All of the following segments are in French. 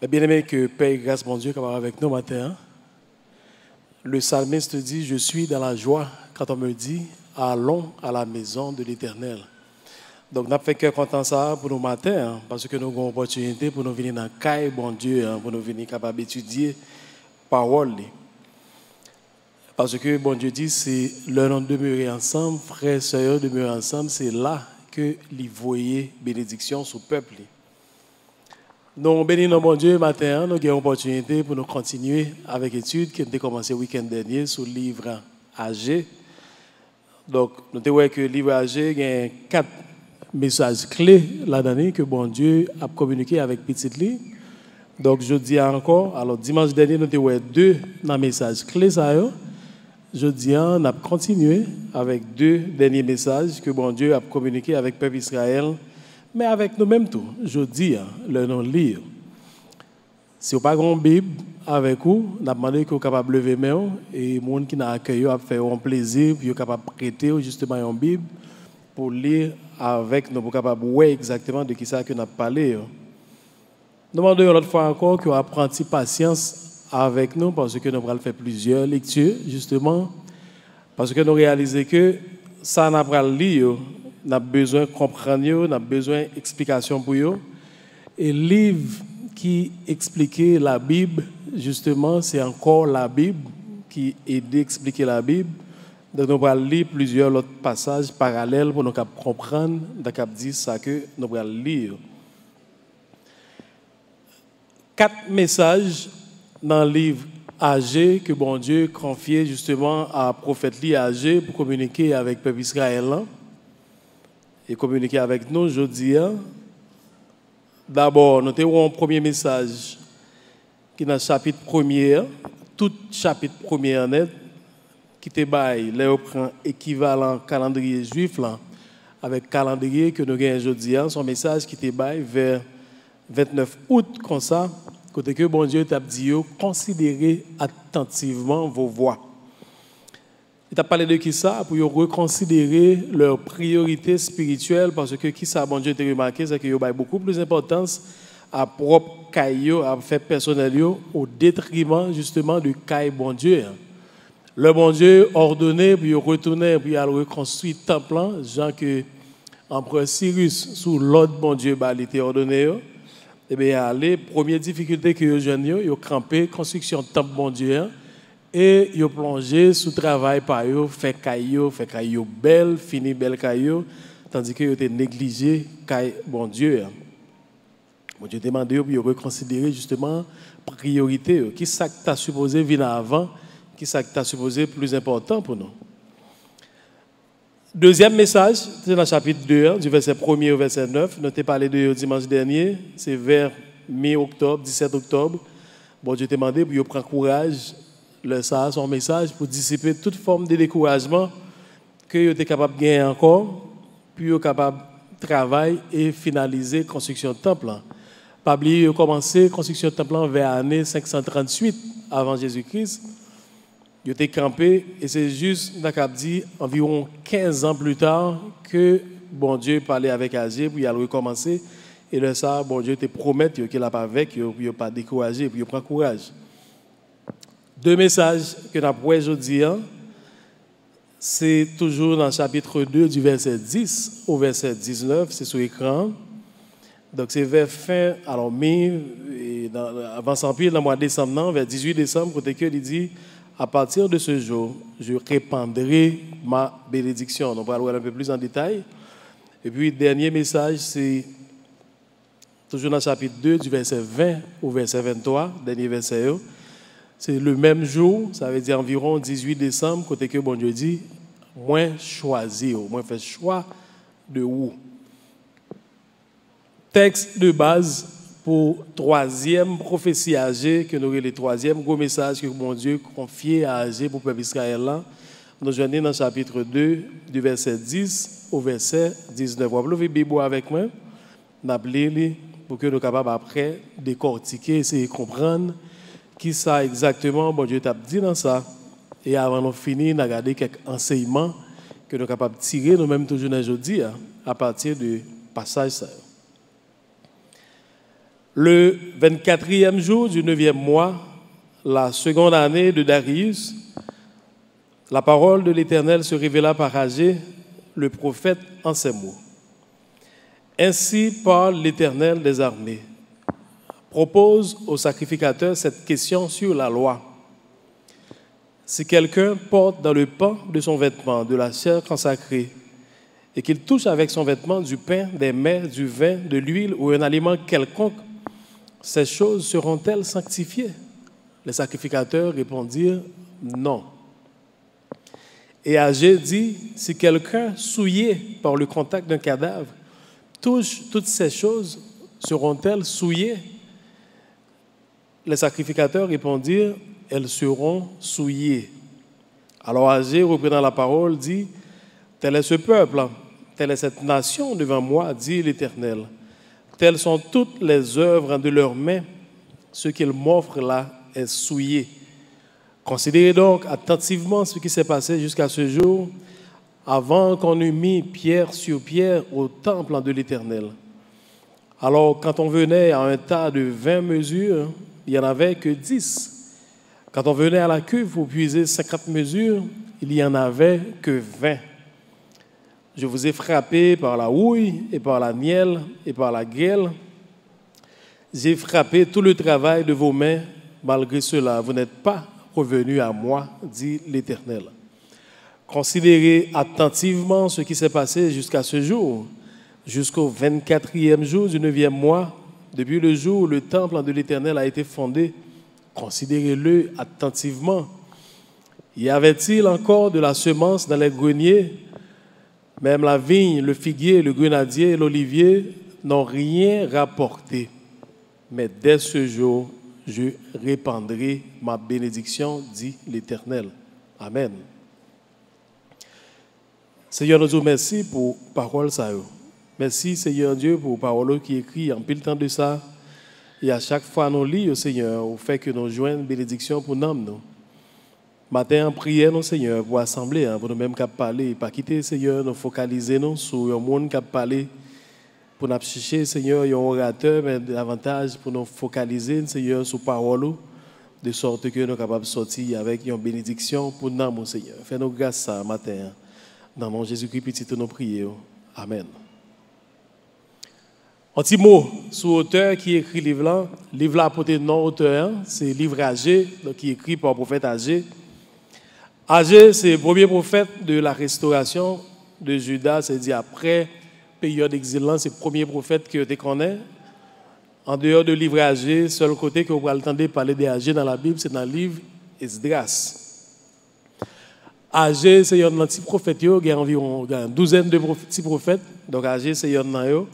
Bien aimé, que paix et grâce, mon Dieu, comme avec nous matin. Le psalmiste dit, je suis dans la joie quand on me dit, allons à la maison de l'Éternel. Donc, nous avons fait cœur content ça pour nous matin, parce que nous avons une opportunité pour nous venir dans le caille, bon Dieu, pour nous venir capable d'étudier la parole. Parce que, bon Dieu dit, c'est le nom de demeurer ensemble, frères et sœurs, demeurer ensemble, c'est là que les voyez bénédiction sur le peuple. Nous bénissons mon Dieu matin, nous avons une opportunité pour nous continuer avec l'étude qui a commencé le week-end dernier sur le livre AG. Donc, nous avons vu que le livre AG a 4 messages clés là-dedans que bon Dieu a communiqué avec Petite Lee. Donc, je dis encore, alors dimanche dernier, nous avons vu 2 dans les messages clés. Je dis, on a continué avec 2 derniers messages que bon Dieu a communiqué avec le peuple Israël. Mais avec nous-mêmes tout, je dis, le nom lire. Si vous n'avez pas une Bible avec vous, on a demandé que vous soyez capable de lever les mains et les gens qui nous accueillent a fait un plaisir, puis vous capable de prêter justement une Bible pour lire avec nous, pour capable de voir exactement de qui ça que nous avons parlé. Nous demandons une autre fois encore que vous appreniez patience avec nous parce que nous allons faire plusieurs lectures, justement, parce que nous réalisons que ça n'a pas lire. Nous avons besoin de comprendre, nous avons besoin d'explications pour eux. Et le livre qui expliquait la Bible, justement, c'est encore la Bible qui aide à expliquer la Bible. Donc, nous allons lire plusieurs autres passages parallèles pour nous comprendre, nous dire ça que nous allons lire. 4 messages dans le livre AG que bon Dieu confiait justement à prophète AG pour communiquer avec le peuple israélien. Et communiquer avec nous aujourd'hui. D'abord, nous avons un premier message qui est dans le chapitre 1er, tout chapitre 1er net, qui te baille, là, on prend équivalent calendrier juif là, avec calendrier que nous avons aujourd'hui. Son message qui te baille vers 29 août, comme ça, côté que bon Dieu t'a dit, considérez attentivement vos voix. Il t'a parlé de qui ça pour reconsidérer leurs priorités spirituelles parce que qui ça, bon Dieu, t'a remarqué, c'est qu'il y a beaucoup plus d'importance à propre caillou, à faire personnel au détriment justement du caille bon Dieu. Le bon Dieu ordonné pour retourner puis aller reconstruire le temple, Jean que empereur Cyrus sous l'ordre bon Dieu il était ordonné. Et bien les premières difficultés que jeunes yo campé construction temple bon Dieu. Et ils ont plongé sous travail par eux, fait caillou belle, fini belle caillou, tandis qu'ils ont été négligés, bon Dieu. Bon Dieu demandé pour reconsidérer justement priorité. Qui ça que tu as supposé venir avant, qui ça que tu as supposé plus important pour nous. Deuxième message, c'est dans le chapitre 2, du verset 1er au verset 9. Nous avons parlé de dimanche dernier, c'est vers mi-octobre, 17 octobre. Bon Dieu demandé pour prendre courage. Ça a son message pour dissiper toute forme de découragement que vous êtes capable de gagner encore, puis vous êtes capable de travailler et finaliser la construction du temple. Pas oublier, vous avez commencé la construction du temple vers l'année 538 avant Jésus-Christ. Vous êtes campé et c'est juste, dit, environ 15 ans plus tard que bon Dieu parlait avec Agé pour y aller recommencer. Et là, ça, bon Dieu te promet qu'il n'a pas avec, qu'il n'a pas découragé, puis il prend courage. 2 messages que nous avons aujourd'hui, c'est toujours dans le chapitre 2 du verset 10 au verset 19, c'est sur l'écran. Donc c'est vers fin, alors avant s'empile, dans le mois de décembre, vers 18 décembre, côté que il dit, à partir de ce jour, je répandrai ma bénédiction. On va aller un peu plus en détail. Et puis, le dernier message, c'est toujours dans le chapitre 2 du verset 20 au verset 23, dernier verset. C'est le même jour, ça veut dire environ 18 décembre, côté que bon Dieu dit, moins choisi, moins fait choix de vous. Texte de base pour 3e prophétie âgée, que nous avons le 3e gros message que mon Dieu confié à Agé pour le peuple Israël. Nous joignons dans le chapitre 2, du verset 10 au verset 19. Vous avez la Bible avec moi, nous avons pour que nous soyons capables après décortiquer, essayer de comprendre qui ça exactement, bon Dieu t'a dit dans ça. Et avant de finir, nous avons regardé quelques enseignements que nous sommes capables de tirer nous-mêmes toujours aujourd'hui à partir du passage. Le 24e jour du 9e mois, la seconde année de Darius, la parole de l'Éternel se révéla par Agé, le prophète, en ces mots. Ainsi parle l'Éternel des armées. Propose au sacrificateur cette question sur la loi. Si quelqu'un porte dans le pan de son vêtement de la chair consacrée et qu'il touche avec son vêtement du pain, des mets, du vin, de l'huile ou un aliment quelconque, ces choses seront-elles sanctifiées? Les sacrificateurs répondirent non. Et Agé dit, si quelqu'un souillé par le contact d'un cadavre touche toutes ces choses, seront-elles souillées? Les sacrificateurs répondirent, elles seront souillées. Alors Agé, reprenant la parole, dit, tel est ce peuple, telle est cette nation devant moi, dit l'Éternel. Telles sont toutes les œuvres de leurs mains. Ce qu'ils m'offrent là est souillé. Considérez donc attentivement ce qui s'est passé jusqu'à ce jour, avant qu'on eût mis pierre sur pierre au temple de l'Éternel. Alors, quand on venait à un tas de 20 mesures, il n'y en avait que 10. Quand on venait à la cuve pour puiser 50 mesures, il n'y en avait que 20. Je vous ai frappé par la houille et par la nielle et par la grêle. J'ai frappé tout le travail de vos mains. Malgré cela, vous n'êtes pas revenus à moi, dit l'Éternel. Considérez attentivement ce qui s'est passé jusqu'à ce jour, jusqu'au 24e jour du 9e mois, depuis le jour où le temple de l'Éternel a été fondé. Considérez-le attentivement. Y avait-il encore de la semence dans les greniers? Même la vigne, le figuier, le grenadier et l'olivier n'ont rien rapporté. Mais dès ce jour, je répandrai ma bénédiction, dit l'Éternel. Amen. Seigneur, nous vous remercions pour parole ça. Merci, Seigneur Dieu, pour parole qui écrit en pile temps de ça. Et à chaque fois, nous lisons, Seigneur, au fait que nous joignons bénédiction pour nous. Matin, en prière, nous, Seigneur, pour assembler, pour nous-mêmes qui parler, pas quitter, Seigneur, nous focaliser nous sur un monde qui parler, pour nous chercher, Seigneur, un orateur, mais davantage pour nous focaliser, Seigneur, sur parole, de sorte que nous sommes capables de sortir avec une bénédiction pour nous, mon Seigneur. Fais-nous grâce ça matin. Dans le nom de Jésus-Christ, petit, nous prions. Amen. Un petit mot sur l'auteur qui écrit le livre-là. Le livre-là a porté le nom auteur, c'est le livre Agé, qui est écrit par le prophète Agé. Agé, c'est le premier prophète de la restauration de Juda, c'est-à-dire après la période d'exil, c'est le premier prophète que tu connais. En dehors de livre Agé, seul côté que vous pouvez entendre parler d'Agé dans la Bible, c'est dans le livre Esdras. Agé, c'est un petit prophète, il y a environ une douzaine de petits prophètes. Donc Agé, c'est un nan.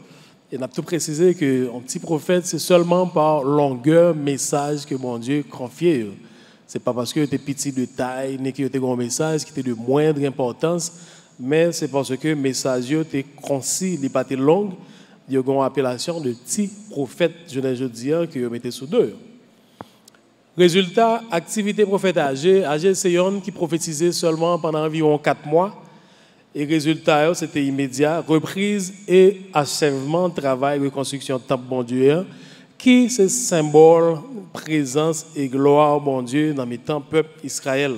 Et on a tout précisé qu'un petit prophète, c'est seulement par longueur message que mon Dieu confie. Ce n'est pas parce que tu es petit de taille, ni que tu as un message qui est de moindre importance, mais c'est parce que le message est concis, il n'est pas long. Il y a une appellation de petit prophète, je ne dis pas que vous mettez sous deux. Résultat, activité prophète Agé. Agé, c'est un qui prophétisait seulement pendant environ 4 mois. Et résultat, c'était immédiat. Reprise et achèvement, travail, reconstruction, temple, bon Dieu, qui c'est symbole, présence et gloire, bon Dieu, dans mes temps, peuple Israël.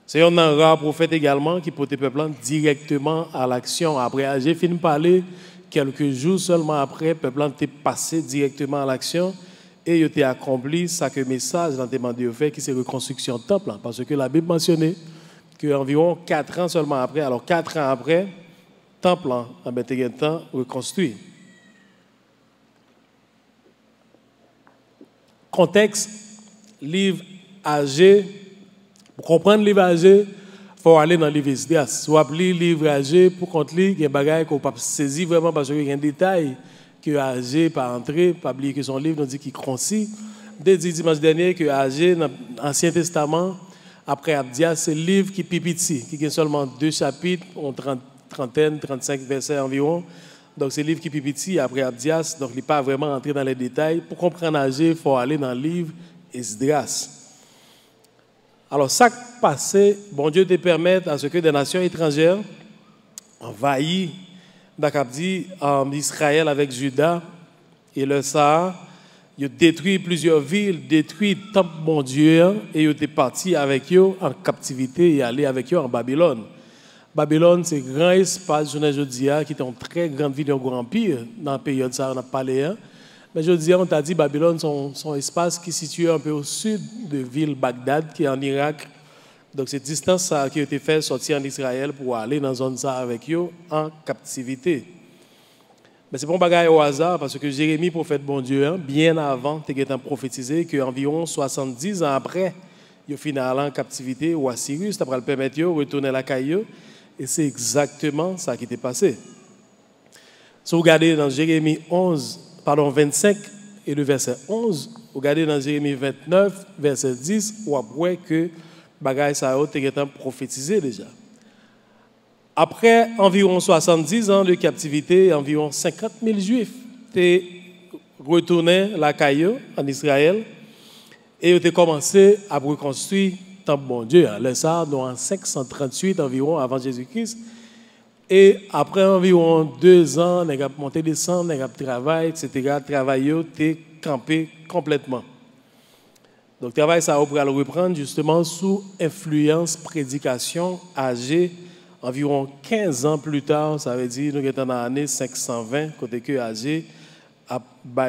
C'est un rare prophète également qui portait le peuple directement à l'action. Après Agé, fin de parler, quelques jours seulement après, le peuple était passé directement à l'action. Et il a accompli ça que le message dans demandé au fait qui c'est reconstruction de temple. Parce que la Bible mentionnait qu'environ 4 ans seulement après, alors 4 ans après, le temple a été un temps reconstruit. Contexte, livre Agé. Pour comprendre le livre Agé, il faut aller dans le livre Esdras. Si vous appelez le livre Agé, pour qu'on lit, il y a des bagages qu'on ne peut pas saisir vraiment parce qu'il y a un détail que Agé pas entré, pas oublier que son livre nous dit qu'il concis. Dès dimanche dernier que Agé, dans l'Ancien Testament, après Abdias, c'est le livre qui est petit, qui a seulement 2 chapitres, 30, 35 versets environ. Donc c'est le livre qui est petit après Abdias, donc il n'est pas vraiment entré dans les détails. Pour comprendre Agé, il faut aller dans le livre Esdras. Alors ça qui passé, bon Dieu te permet à ce que des nations étrangères envahissent Israël avec Juda Et là, ça, ils ont détruit plusieurs villes, détruit le temple bon Dieu, et ils étaient partis avec eux en captivité et allés avec eux en Babylone. Babylone, c'est un grand espace, je dis, qui était une très grande ville, un grand empire dans la période ça, on a parlé. Mais je dis, on t'a dit, Babylone, c'est un espace qui est situé un peu au sud de la ville Bagdad, qui est en Irak. Donc, cette distance ça, qui a été faite sortir en Israël pour aller dans une zone ça avec eux en captivité. Mais c'est pas un bagage au hasard, parce que Jérémie, prophète bon Dieu, bien avant, il a prophétisé qu'environ 70 ans après, il finit en captivité ou à Cyrus, après le permettre de retourner à la caillou. Et c'est exactement ça qui était passé. Si vous regardez dans Jérémie 25 et le verset 11, vous regardez dans Jérémie 29, verset 10, vous voyez que bagay ça a été prophétisé déjà. Après environ 70 ans de captivité, environ 50 000 Juifs étaient retournés à la caillou en Israël et ont commencé à reconstruire le temple bon Dieu. Là, ça, en 538 environ avant Jésus-Christ. Et après environ 2 ans, on a monté, descendu, on a travaillé, etc. Travail était campé complètement. Donc, le travail, ça va le reprendre justement sous influence, prédication, âgée. Environ 15 ans plus tard, ça veut dire, nous sommes dans l'année 520, côté que âgé a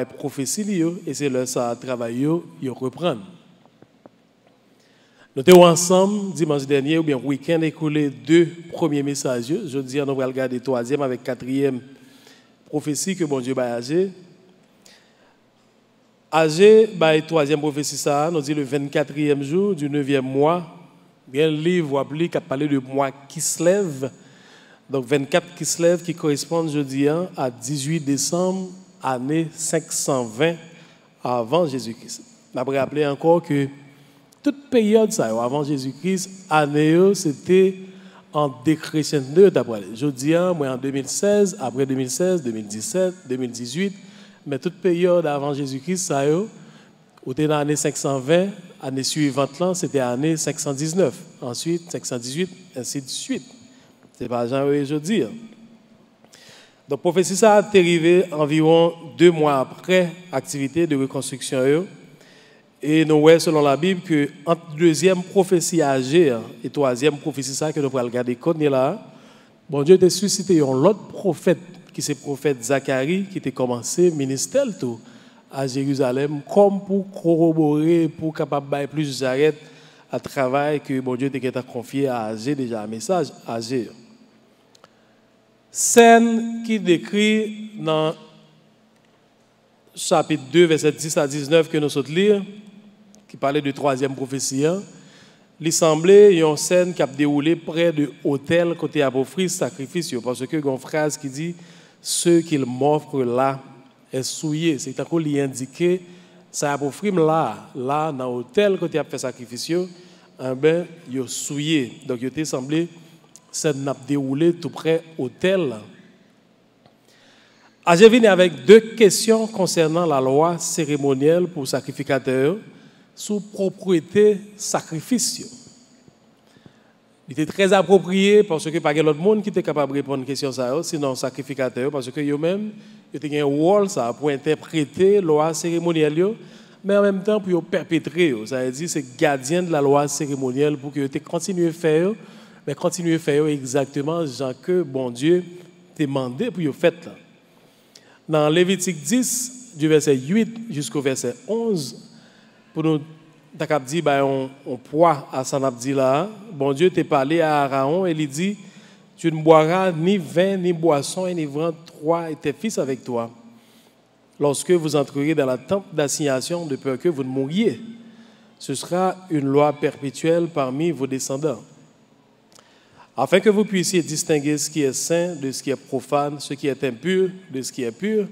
prophétie, et c'est là ça a travaillé, il reprend. Nous étions ensemble dimanche dernier, ou bien week-end écoulé, 2 premiers messages. Je dis, on va regarder 3e avec 4e prophétie que bon Dieu va âgé. Âgé, 3e prophétie, ça, nous dit le 24e jour du 9e mois. Il y a un livre appelé qui a parlé de mois qui se lève. Donc 24 qui se lève qui correspond, je dis, à 18 décembre, année 520 avant Jésus-Christ. On a rappelé encore que toute période ça, avant Jésus-Christ, année c'était en décrescendo. Je dis, moi en 2016, après 2016, 2017, 2018, mais toute période avant Jésus-Christ, ça ou était dans l'année 520, année suivante, c'était l'année 519. Ensuite, 518, ainsi de suite. C'est pas Jean je dis. Donc, prophétie, ça a arrivé environ 2 mois après l'activité de reconstruction. Et nous voyons, selon la Bible, que entre 2e prophétie âgée et 3e prophétie, ça que nous pouvons regarder, là, bon Dieu a suscité un autre prophète, qui c'est le prophète Zacharie, qui a commencé le ministère tout à Jérusalem, comme pour corroborer, pour capable de plus d'arrêt à travail que bon Dieu t'a confié à Agé, déjà un message à Agé. Scène qui décrit dans chapitre 2, verset 10 à 19 que nous sommes lire, qui parlait de 3e prophétie, il semblait une scène qui a déroulé près de l'autel côté à offrir sacrifice, parce que il y a une phrase qui dit ce qu'il m'offre là est souillé. C'est encore lui indiqué ça a offrir là dans l'autel côté à fait sacrifice, ben il est souillé. Donc il était semblé ça n'a déroulé tout près de l'autel. J'ai venu avec 2 questions concernant la loi cérémonielle pour sacrificateur sous propriété sacrifice. Il était très approprié parce que pas l'autre monde qui était capable de répondre à une question ça, sinon sacrificateur, parce que eux-mêmes ils ont un rôle ça pour interpréter la loi cérémonielle, mais en même temps pour perpétrer. Ça veut dire c'est gardien de la loi cérémonielle pour que tu continues à faire, mais continuer à faire exactement ce que bon Dieu t'a demandé pour faire là. Dans Lévitique 10, du verset 8 jusqu'au verset 11, pour nous dire, on poids à Sanabdi là, bon Dieu t'a parlé à Aaron et il dit, tu ne boiras ni vin, ni boisson, et ni vin, toi et tes fils avec toi, lorsque vous entrerez dans la tente d'assignation de peur que vous ne mouriez. Ce sera une loi perpétuelle parmi vos descendants. Afin que vous puissiez distinguer ce qui est saint de ce qui est profane, ce qui est impur de ce qui est pur,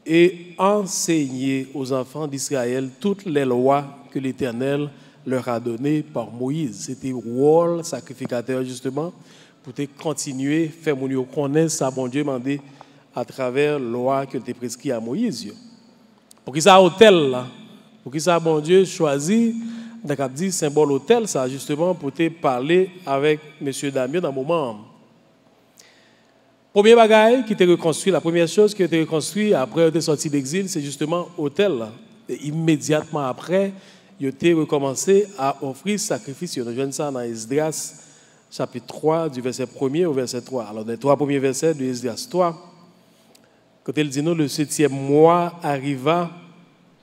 et enseigner aux enfants d'Israël toutes les lois que l'Éternel leur a données par Moïse. C'était le rôle sacrificateur justement pour continuer à faire mon connaître ça, bon Dieu demandé à travers la loi que tu prescrit à Moïse. Pour qui ça hôtel là, pour qui ça bon Dieu choisi d'accord dit symbole hôtel ça justement pour te parler avec monsieur Damien dans un moment. Premier bagaille qui était reconstruit, la première chose qui a été reconstruite après être sorti d'exil, c'est justement l'autel. Et immédiatement après, il a été recommencé à offrir sacrifice. Nous voyons ça dans Esdras, chapitre 3, du verset 1er au verset 3. Alors, dans les 3 premiers versets de Esdras 3, quand il dit nous, le 7e mois arriva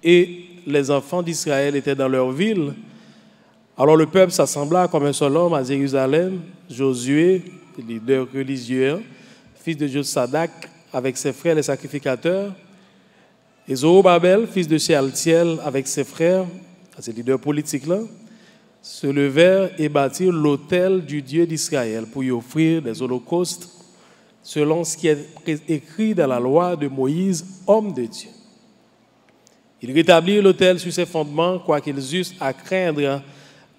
et les enfants d'Israël étaient dans leur ville. Alors le peuple s'assembla comme un seul homme à Jérusalem. Josué, leader religieux, fils de Josadak, avec ses frères les sacrificateurs. Et Zorobabel, fils de Shealtiel, avec ses frères, ces leaders politiques là, se levèrent et bâtirent l'autel du Dieu d'Israël pour y offrir des holocaustes selon ce qui est écrit dans la loi de Moïse, homme de Dieu. Ils rétablirent l'autel sur ses fondements, quoiqu'ils eussent à craindre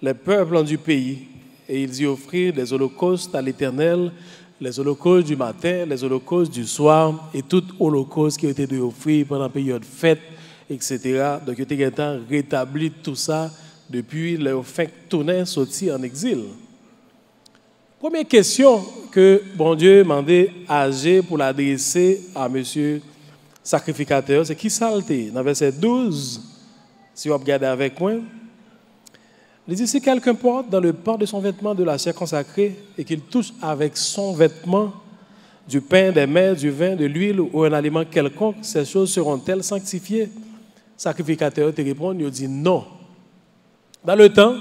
les peuples du pays, et ils y offrirent des holocaustes à l'Éternel, les holocaustes du matin, les holocaustes du soir, et tout holocauste qui a été offert pendant la période fête, etc. Donc, il a été rétabli tout ça depuis le fin tourné sorti en exil. Première question que bon Dieu demandait à Agé pour l'adresser à monsieur sacrificateur, c'est qui saleté? Dans verset 12, si vous regardez avec moi, il dit, si quelqu'un porte dans le pan de son vêtement de la chair consacrée et qu'il touche avec son vêtement du pain, des mets, du vin, de l'huile ou un aliment quelconque, ces choses seront-elles sanctifiées? Sacrificateur te répond, il dit non. Dans le temps,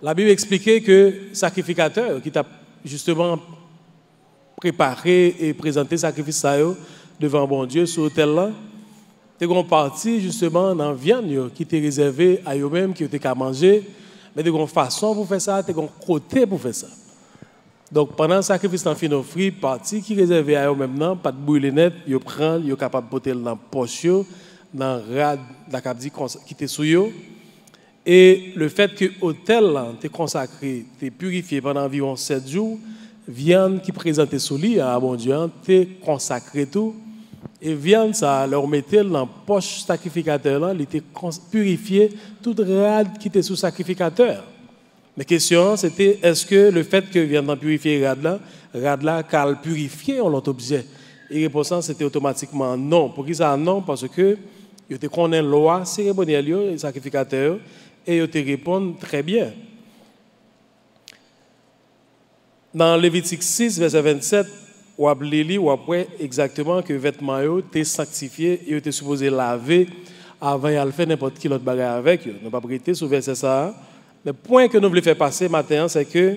la Bible expliquait que sacrificateur qui t'a justement préparé et présenté sacrifice devant bon Dieu sur l'autel-là, tu as une partie justement dans la viande qui était réservée à eux-mêmes, qui étaient qu'à manger, mais tu as une façon pour faire ça, tu as un côté pour faire ça. Donc pendant le sacrifice en fin offri, partie qui est réservée à eux-mêmes, pas de brûler net, ils prennent, ils sont capables de porter dans la poche, dans le rad, la cabdi qui était sous eux. Et le fait que l'autel est consacré, est purifié pendant environ 7 jours, viande qui présentait sous lui à bon Dieu, est consacré tout. Et viande, ça leur mettait dans la poche sacrificateur, il était purifié, tout rad qui était sous sacrificateur. La question, c'était est-ce que le fait que viande purifier rad là, qu'elle purifier on l'autre objet? Et la réponse, c'était automatiquement non. Pour qui ça non? Parce que il était connaît la loi cérémonielle, les sacrificateurs, et ils te répondent très bien. Dans Lévitique 6, verset 27, ou après exactement que vêtements étaient sanctifiés et étaient supposés laver avant de faire n'importe quel autre bagage avec eux. Nous ne pas prêter sur verset ça. Le point que nous voulons faire passer matin, c'est que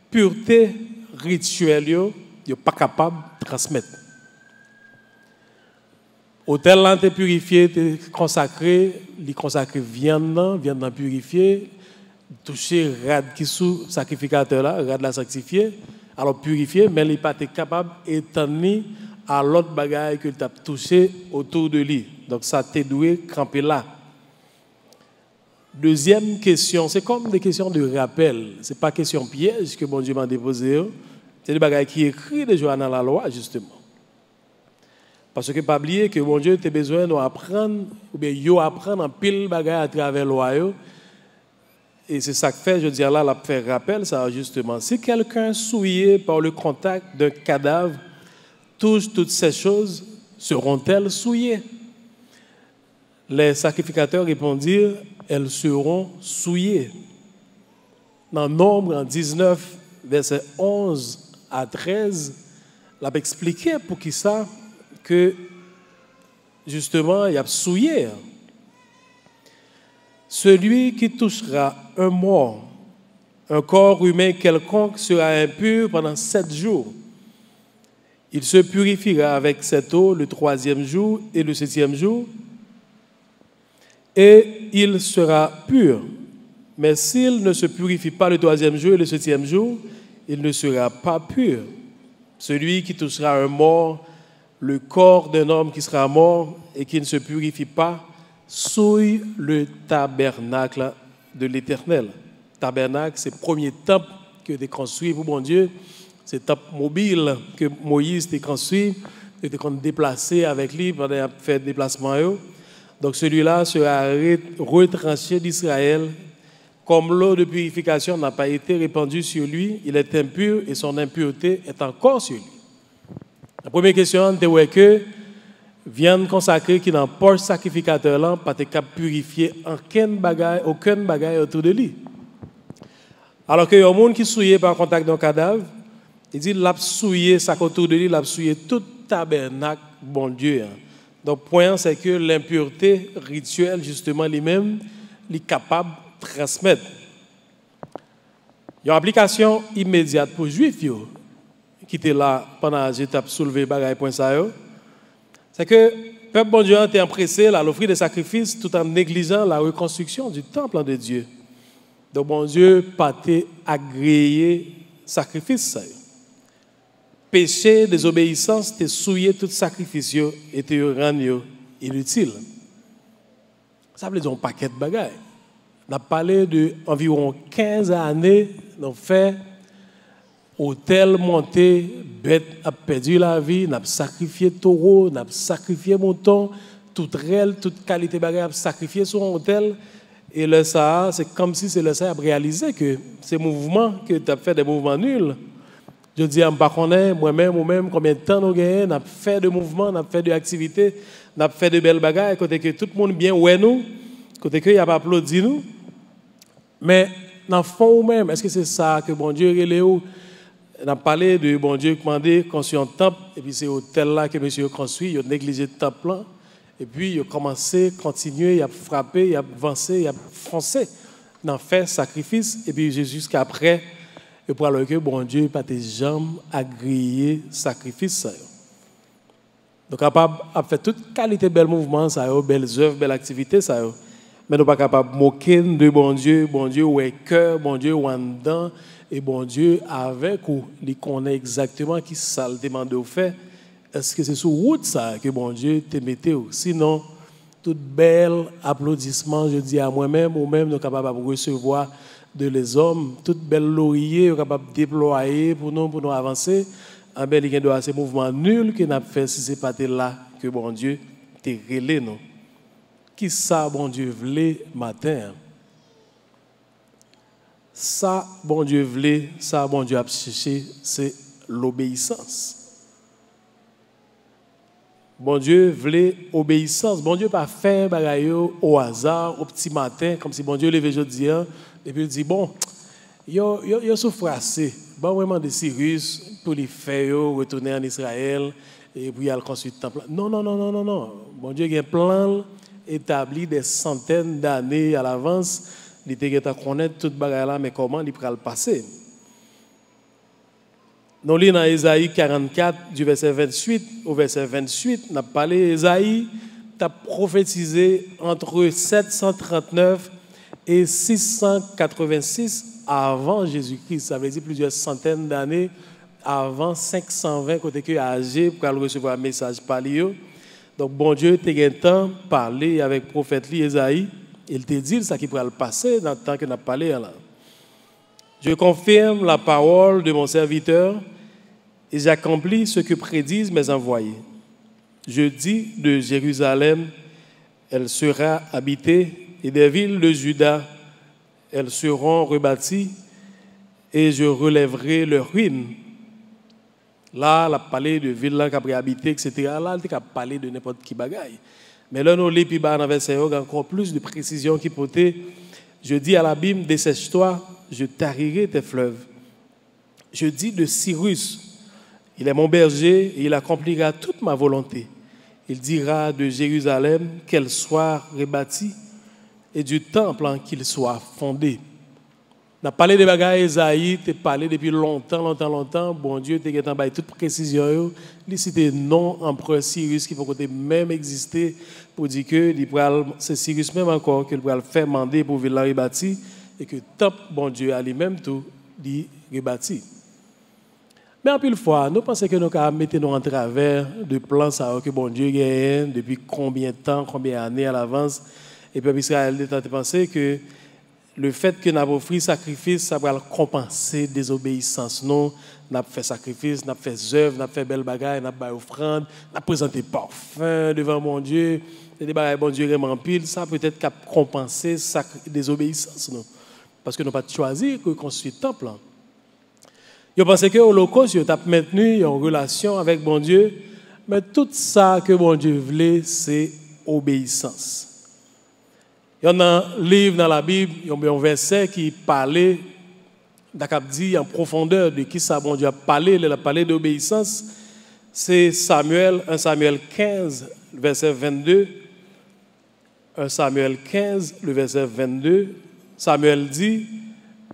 pureté rituelle, ils ne sont pas capables de transmettre. L'autel là est purifié, est consacré, il consacré viande purifiée, toucher rad qui sous sacrificateur là, rad la sanctifié, alors purifié, mais il n'est pas capable d'étendre à l'autre bagaille que tu as touché autour de lui. Donc ça t'est doué camper là. Deuxième question, c'est comme des questions de rappel, c'est pas question piège que bon Dieu m'a déposé, c'est des bagailles qui écrit déjà dans la loi justement. Parce que pas oublier que bon Dieu a besoin d'apprendre, ou bien yo apprendre en pile bagaille à travers la loi. Et c'est ça que fait, je dis là, la faire rappel, ça justement. Si quelqu'un souillé par le contact d'un cadavre touche toutes ces choses, seront-elles souillées? Les sacrificateurs répondirent, elles seront souillées. Dans Nombre, en 19, versets 11 à 13, l'a expliqué pour qui ça, que justement, il y a souillé. Celui qui touchera un mort, un corps humain quelconque sera impur pendant 7 jours. Il se purifiera avec cette eau le 3e jour et le 7e jour, et il sera pur. Mais s'il ne se purifie pas le 3e jour et le 7e jour, il ne sera pas pur. Celui qui touchera un mort, le corps d'un homme qui sera mort et qui ne se purifie pas, souille le tabernacle de l'Éternel. Tabernacle, c'est le premier temple que tu as construit pour mon Dieu. C'est le temple mobile que Moïse a construit, que tu as déplacé avec lui pendant faire le déplacement. Donc celui-là sera retranché d'Israël. Comme l'eau de purification n'a pas été répandue sur lui, il est impur et son impureté est encore sur lui. La première question, c'est que viande consacrée qui dans le porche sacrificateur là, pas capable de purifier aucun bagage autour de lui. Alors que y a un monde qui souillé par contact d'un cadavre, il dit l'a souillé ça autour de lui, l'a souillé tout tabernacle bon Dieu. Donc point c'est que l'impureté rituelle justement lui-même est capable de transmettre. Il y a une application immédiate pour les Juifs qui étaient là pendant que j'étais soulevé bagay point ça yo. C'est que le peuple bon Dieu était empressé à l'offrir des sacrifices tout en négligeant la reconstruction du temple de Dieu. Donc bon Dieu pas agréé sacrifice ça. Péché, désobéissance, te souiller tout sacrifice et te rendre inutile. Ça veut dire un paquet de bagages. On a parlé d'environ 15 années, on fait hôtel monté, bête a perdu la vie, on a sacrifié taureau, on a sacrifié mouton, toute règle, toute qualité de bagage a sacrifié sur un hôtel. Et le ça, c'est comme si c'est le ça a réalisé que ces mouvements, que tu as fait des mouvements nuls. Je dis à moi-même ou même combien de temps nous gagnons, on a fait de mouvements, on a fait de activités, on a fait de belles bagages, côté que tout le monde bien ouais nous, côté que il y a pas applaudi nous. Mais dans le fond même, est-ce que c'est ça que bon Dieu relève? On a parlé de bon Dieu commandé construire un temple et puis c'est hôtel là que monsieur a construit, il a négligé le temple là et puis il a commencé, continuer, il a frappé, il a avancé, il a foncé dans faire sacrifice et puis jusqu'à après et pour alors que bon Dieu pas tes jambes agréer sacrifice ça. Donc capable à faire toute qualité de bel mouvement ça, belles œuvres, belles activités ça. Mais nous pas capable moquer de bon Dieu ouais cœur, bon Dieu ou en dedans et bon Dieu avec ou il connaît exactement qui ça le demande au fait. Est-ce que c'est sur route ça que bon Dieu te mette ou sinon tout bel applaudissement je dis à moi-même ou même nous capable de recevoir de les hommes toute belle laurier capable de déployer pour nous avancer en bel il y a ces mouvements nuls que n'a fait si c'est pas là que bon Dieu te relé nous. Qui ça, bon Dieu, voulait matin? Ça, bon Dieu, voulait, ça, bon Dieu, a cherché, c'est l'obéissance. Bon Dieu voulait obéissance. Bon Dieu pas fait bagaille au hasard, au petit matin, comme si bon Dieu levait jeudi, et puis il dit, bon, yo souffre assez. Bon, vraiment de Cyrus pour les faire retourner en Israël, et puis il a construit le temple. Non. Bon Dieu a un plan établi des centaines d'années à l'avance, il était à connaître toute bagaille là, mais comment il pourra le passer. Nous lisons dans Ésaïe 44, du verset 28 au verset 28, on a parlé, Ésaïe a prophétisé entre 739 et 686 avant Jésus-Christ. Ça veut dire plusieurs centaines d'années avant 520, quand il est âgé pour recevoir un message par lui. Donc, bon Dieu, tu as eu le temps de parler avec le prophète Ésaïe. Il te dit ça qui pourra le passer dans le temps que nous avons parlé. Là. Je confirme la parole de mon serviteur et j'accomplis ce que prédisent mes envoyés. Je dis de Jérusalem, elle sera habitée et des villes de Juda, elles seront rebâties et je relèverai leurs ruines. Là, elle a parlé de villes qui ont habité, etc. Là, elle a parlé de n'importe qui bagaille. Mais là, nous lisons dans le verset, il y a encore plus de précision qui peut être. Je dis à l'abîme, dessèche-toi, je tarirai tes fleuves. Je dis de Cyrus, il est mon berger et il accomplira toute ma volonté. Il dira de Jérusalem qu'elle soit rebâtie et du temple qu'il soit fondé. On a parlé de bagages Esaïe, tu as parlé depuis longtemps. Bon Dieu, tu as toute précision. Il cité non empereur Cyrus qui peut même exister pour dire que c'est Cyrus même encore qu'il va le faire demander pour vouloir rebâtir et que temple, bon Dieu, a lui-même tout dit rebâti. Mais en plus de fois, nous pensons que nous avons mis nous en travers de plans que bon Dieu gagne depuis combien de temps, combien d'années à l'avance. Et puis Israël a pensé que le fait que nous avons offert sacrifice, ça va compenser désobéissance. Nous avons fait sacrifice, nous avons fait œuvres, nous avons fait belles bagailles, nous avons fait offrande, nous avons présenté parfum devant mon Dieu. Et des bagailles, bon Dieu, vraiment pile, ça peut-être compenser désobéissance. Nous. Parce que nous n'avons pas choisi de construire le temple. Ils pensaient que l'Holocauste, ils ont maintenu en relation avec bon Dieu, mais tout ça que bon Dieu voulait, c'est obéissance. Il y a un livre dans la Bible, il y a un verset qui parlait, dit en profondeur de qui ça bon Dieu a parlé, il a parlé d'obéissance. C'est Samuel, 1 Samuel 15, verset 22. 1 Samuel 15, le verset 22. Samuel dit,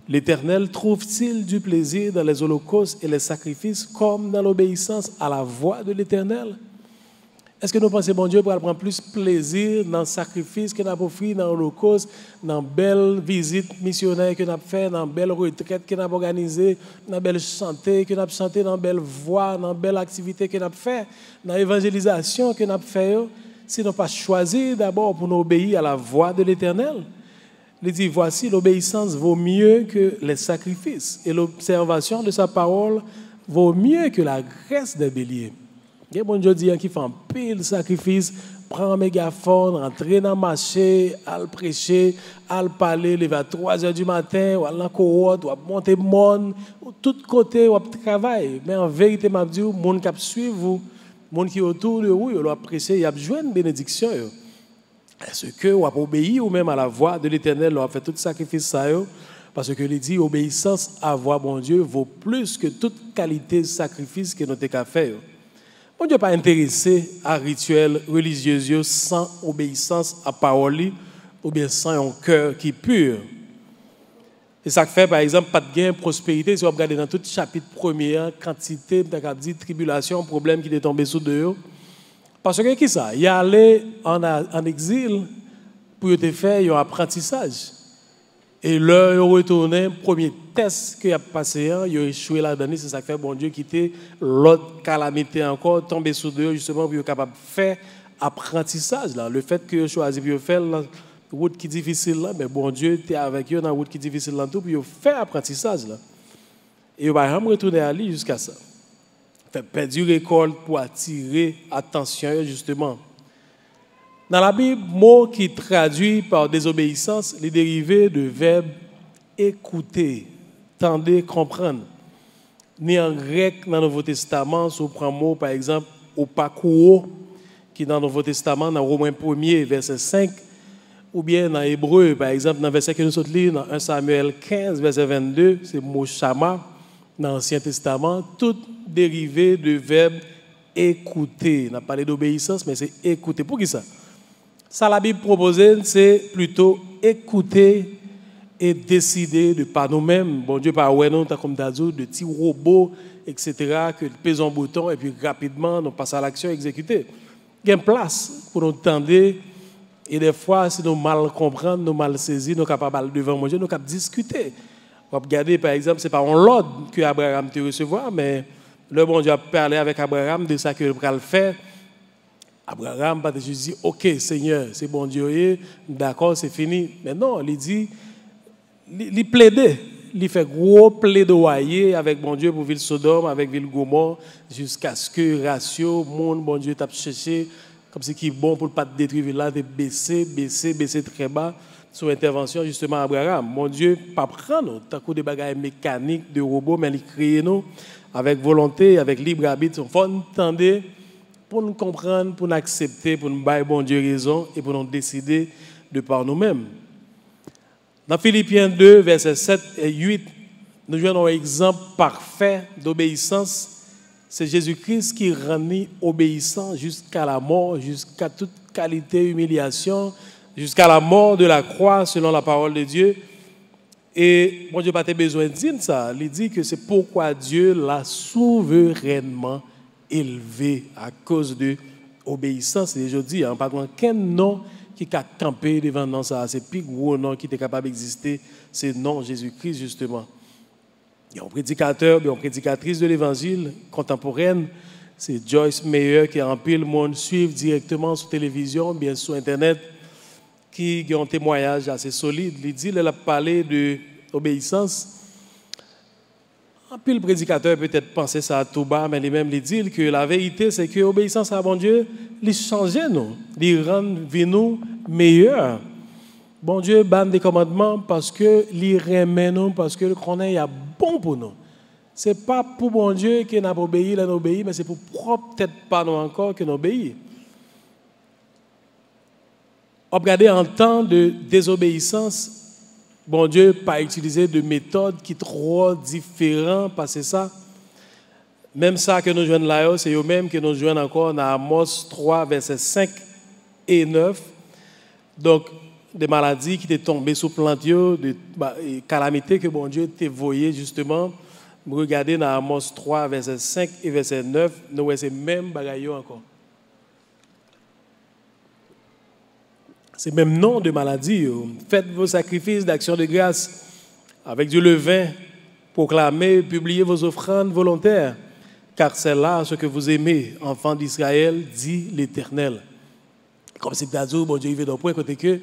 l'Éternel trouve-t-il du plaisir dans les holocaustes et les sacrifices comme dans l'obéissance à la voix de l'Éternel? Est-ce que nous pensons, bon Dieu, pour prendre plus plaisir dans le sacrifice que nous avons offert dans l'Holocauste, dans la belle visite missionnaire que nous avons fait, dans la belle retraite que nous avons organisée, dans la belle chantée que nous avons chanté, dans la belle voix, dans la belle activité que nous avons fait, dans l'évangélisation que nous avons fait, si nous n'avons pas choisi d'abord pour nous obéir à la voix de l'Éternel? Il dit, voici, l'obéissance vaut mieux que les sacrifices et l'observation de sa parole vaut mieux que la graisse des béliers. Il y a bon Dieu qui fait un pile sacrifice, prend un mégaphone, rentrer dans le marché, à le prêcher, à le parler, lever à 3 heures du matin, ou à l'encourage, ou à monter le monde, ou tout côté, ou à travailler. Mais en vérité, je dis, les gens qui suivent vous, les gens qui sont autour de vous, ils ont apprécié, ils ont besoin de bénédiction. Est-ce que vous avez obéi ou même à la voix de l'Éternel, vous avez fait tout sacrifice ça, parce que il dit, obéissance à voix bon Dieu vaut plus que toute qualité de sacrifice que nous avons fait. Bon Dieu n'est pas intéressé à rituels religieux sans obéissance à parole ou bien sans un cœur qui est pur. Et ça fait, par exemple, pas de gain, prospérité. Si vous regardez dans tout chapitre premier, quantité, tribulation, problème qui est tombé sous deux. Parce que qui ça? Il allait en exil pour te faire un apprentissage. Et là, il retourné, premier test qu'il a passé, il a échoué là-dedans, c'est ça qui fait bon Dieu quitter l'autre calamité encore, tomber sous deux, justement, pour être capable de faire apprentissage. Là. Le fait que choisi pour faire la route qui est difficile, là, mais bon Dieu était avec eux dans la route qui est difficile, là, tout, pour faire apprentissage. Là. Et il va retourner à lui jusqu'à ça. Fait perdre récolte pour attirer attention, justement. Dans la Bible, mot qui traduit par désobéissance, les dérivés de verbe écouter, tendez, comprendre. Ni en grec dans le Nouveau Testament, si on prend mot par exemple opakouo, qui est dans le Nouveau Testament, dans Romains 1er, verset 5, ou bien dans Hébreu, par exemple, dans le verset que nous sommes lire, dans 1 Samuel 15, verset 22, c'est le mot shama, dans l'Ancien Testament, tout dérivé de verbe écouter. On a parlé d'obéissance, mais c'est écouter. Pour qui ça? Ça, la Bible proposée, c'est plutôt écouter et décider de par nous-mêmes. Bon Dieu, par nous, comme d'azou, de petits robots, etc., que pèse un bouton et puis rapidement, nous passons à l'action exécutée. Il y a une place pour nous tendre et des fois, si nous mal comprenons, nous mal saisir, nous sommes capables devant mon Dieu, nous sommes capables de discuter. On va regarder, par exemple, ce n'est pas en l'ordre que Abraham te recevoir, mais le bon Dieu a parlé avec Abraham de ça qu'il va le faire. Abraham va juste dire, ok Seigneur, c'est bon Dieu, d'accord, c'est fini. Mais non, il dit, il plaidait, il fait gros plaidoyer avec bon Dieu pour ville Sodome, avec ville Gomorrhe, jusqu'à ce que ratio, monde, bon Dieu t'a cherché, comme c'est qui est bon pour ne pas te détruire là, de baisser très bas, sur intervention justement Abraham. Mon Dieu, pas prendre tant que des bagages mécaniques, de robots, mais il crée nous avec volonté, avec libre arbitre. Il faut entendre pour nous comprendre, pour nous accepter, pour nous bailler bon Dieu raison et pour nous décider de par nous-mêmes. Dans Philippiens 2, versets 7 et 8, nous avons un exemple parfait d'obéissance. C'est Jésus-Christ qui rendit obéissant jusqu'à la mort, jusqu'à toute qualité, humiliation, jusqu'à la mort de la croix, selon la parole de Dieu. Et bon Dieu n'a pas besoin de dire ça. Il dit que c'est pourquoi Dieu l'a souverainement élevé à cause de l'obéissance. Et je dis, par contre, quel nom qui a campé devant nous, ça, c'est le plus gros nom qui est capable d'exister, c'est le nom Jésus-Christ, justement. Il y a un prédicateur, une prédicatrice de l'évangile contemporaine, c'est Joyce Meyer qui a rempli le monde suivre directement sur télévision, bien sur Internet, qui a un témoignage assez solide. Il dit, elle a parlé de l'obéissance. Puis le prédicateur peut-être pensait ça à tout bas, mais lui-même il dit que la vérité, c'est que l'obéissance à bon Dieu, il change nous, il rend vie nous meilleurs. Bon Dieu banne des commandements parce que il remet nous, parce que le connaît il y a bon pour nous. Ce n'est pas pour bon Dieu que nous obéissons, nous obéissons, mais c'est pour propre peut-être pas nous encore que nous obéissons. Regardez, en temps de désobéissance, bon Dieu n'a pas utilisé de méthode qui sont trop différentes, parce que ça, même ça que nous jouons là, c'est eux-mêmes que nous jouons encore dans Amos 3, versets 5 et 9. Donc, des maladies qui étaient tombées sous plante, des calamités que bon Dieu t'a voyé justement. Regardez dans Amos 3, verset 5 et verset 9, nous voyons ces mêmes bagailles encore. C'est le même nom de maladie. Faites vos sacrifices d'action de grâce avec du levain, proclamez, publiez vos offrandes volontaires, car c'est là ce que vous aimez, enfants d'Israël, dit l'Éternel. Comme c'est dit, bon Dieu, il veut d'un point côté que,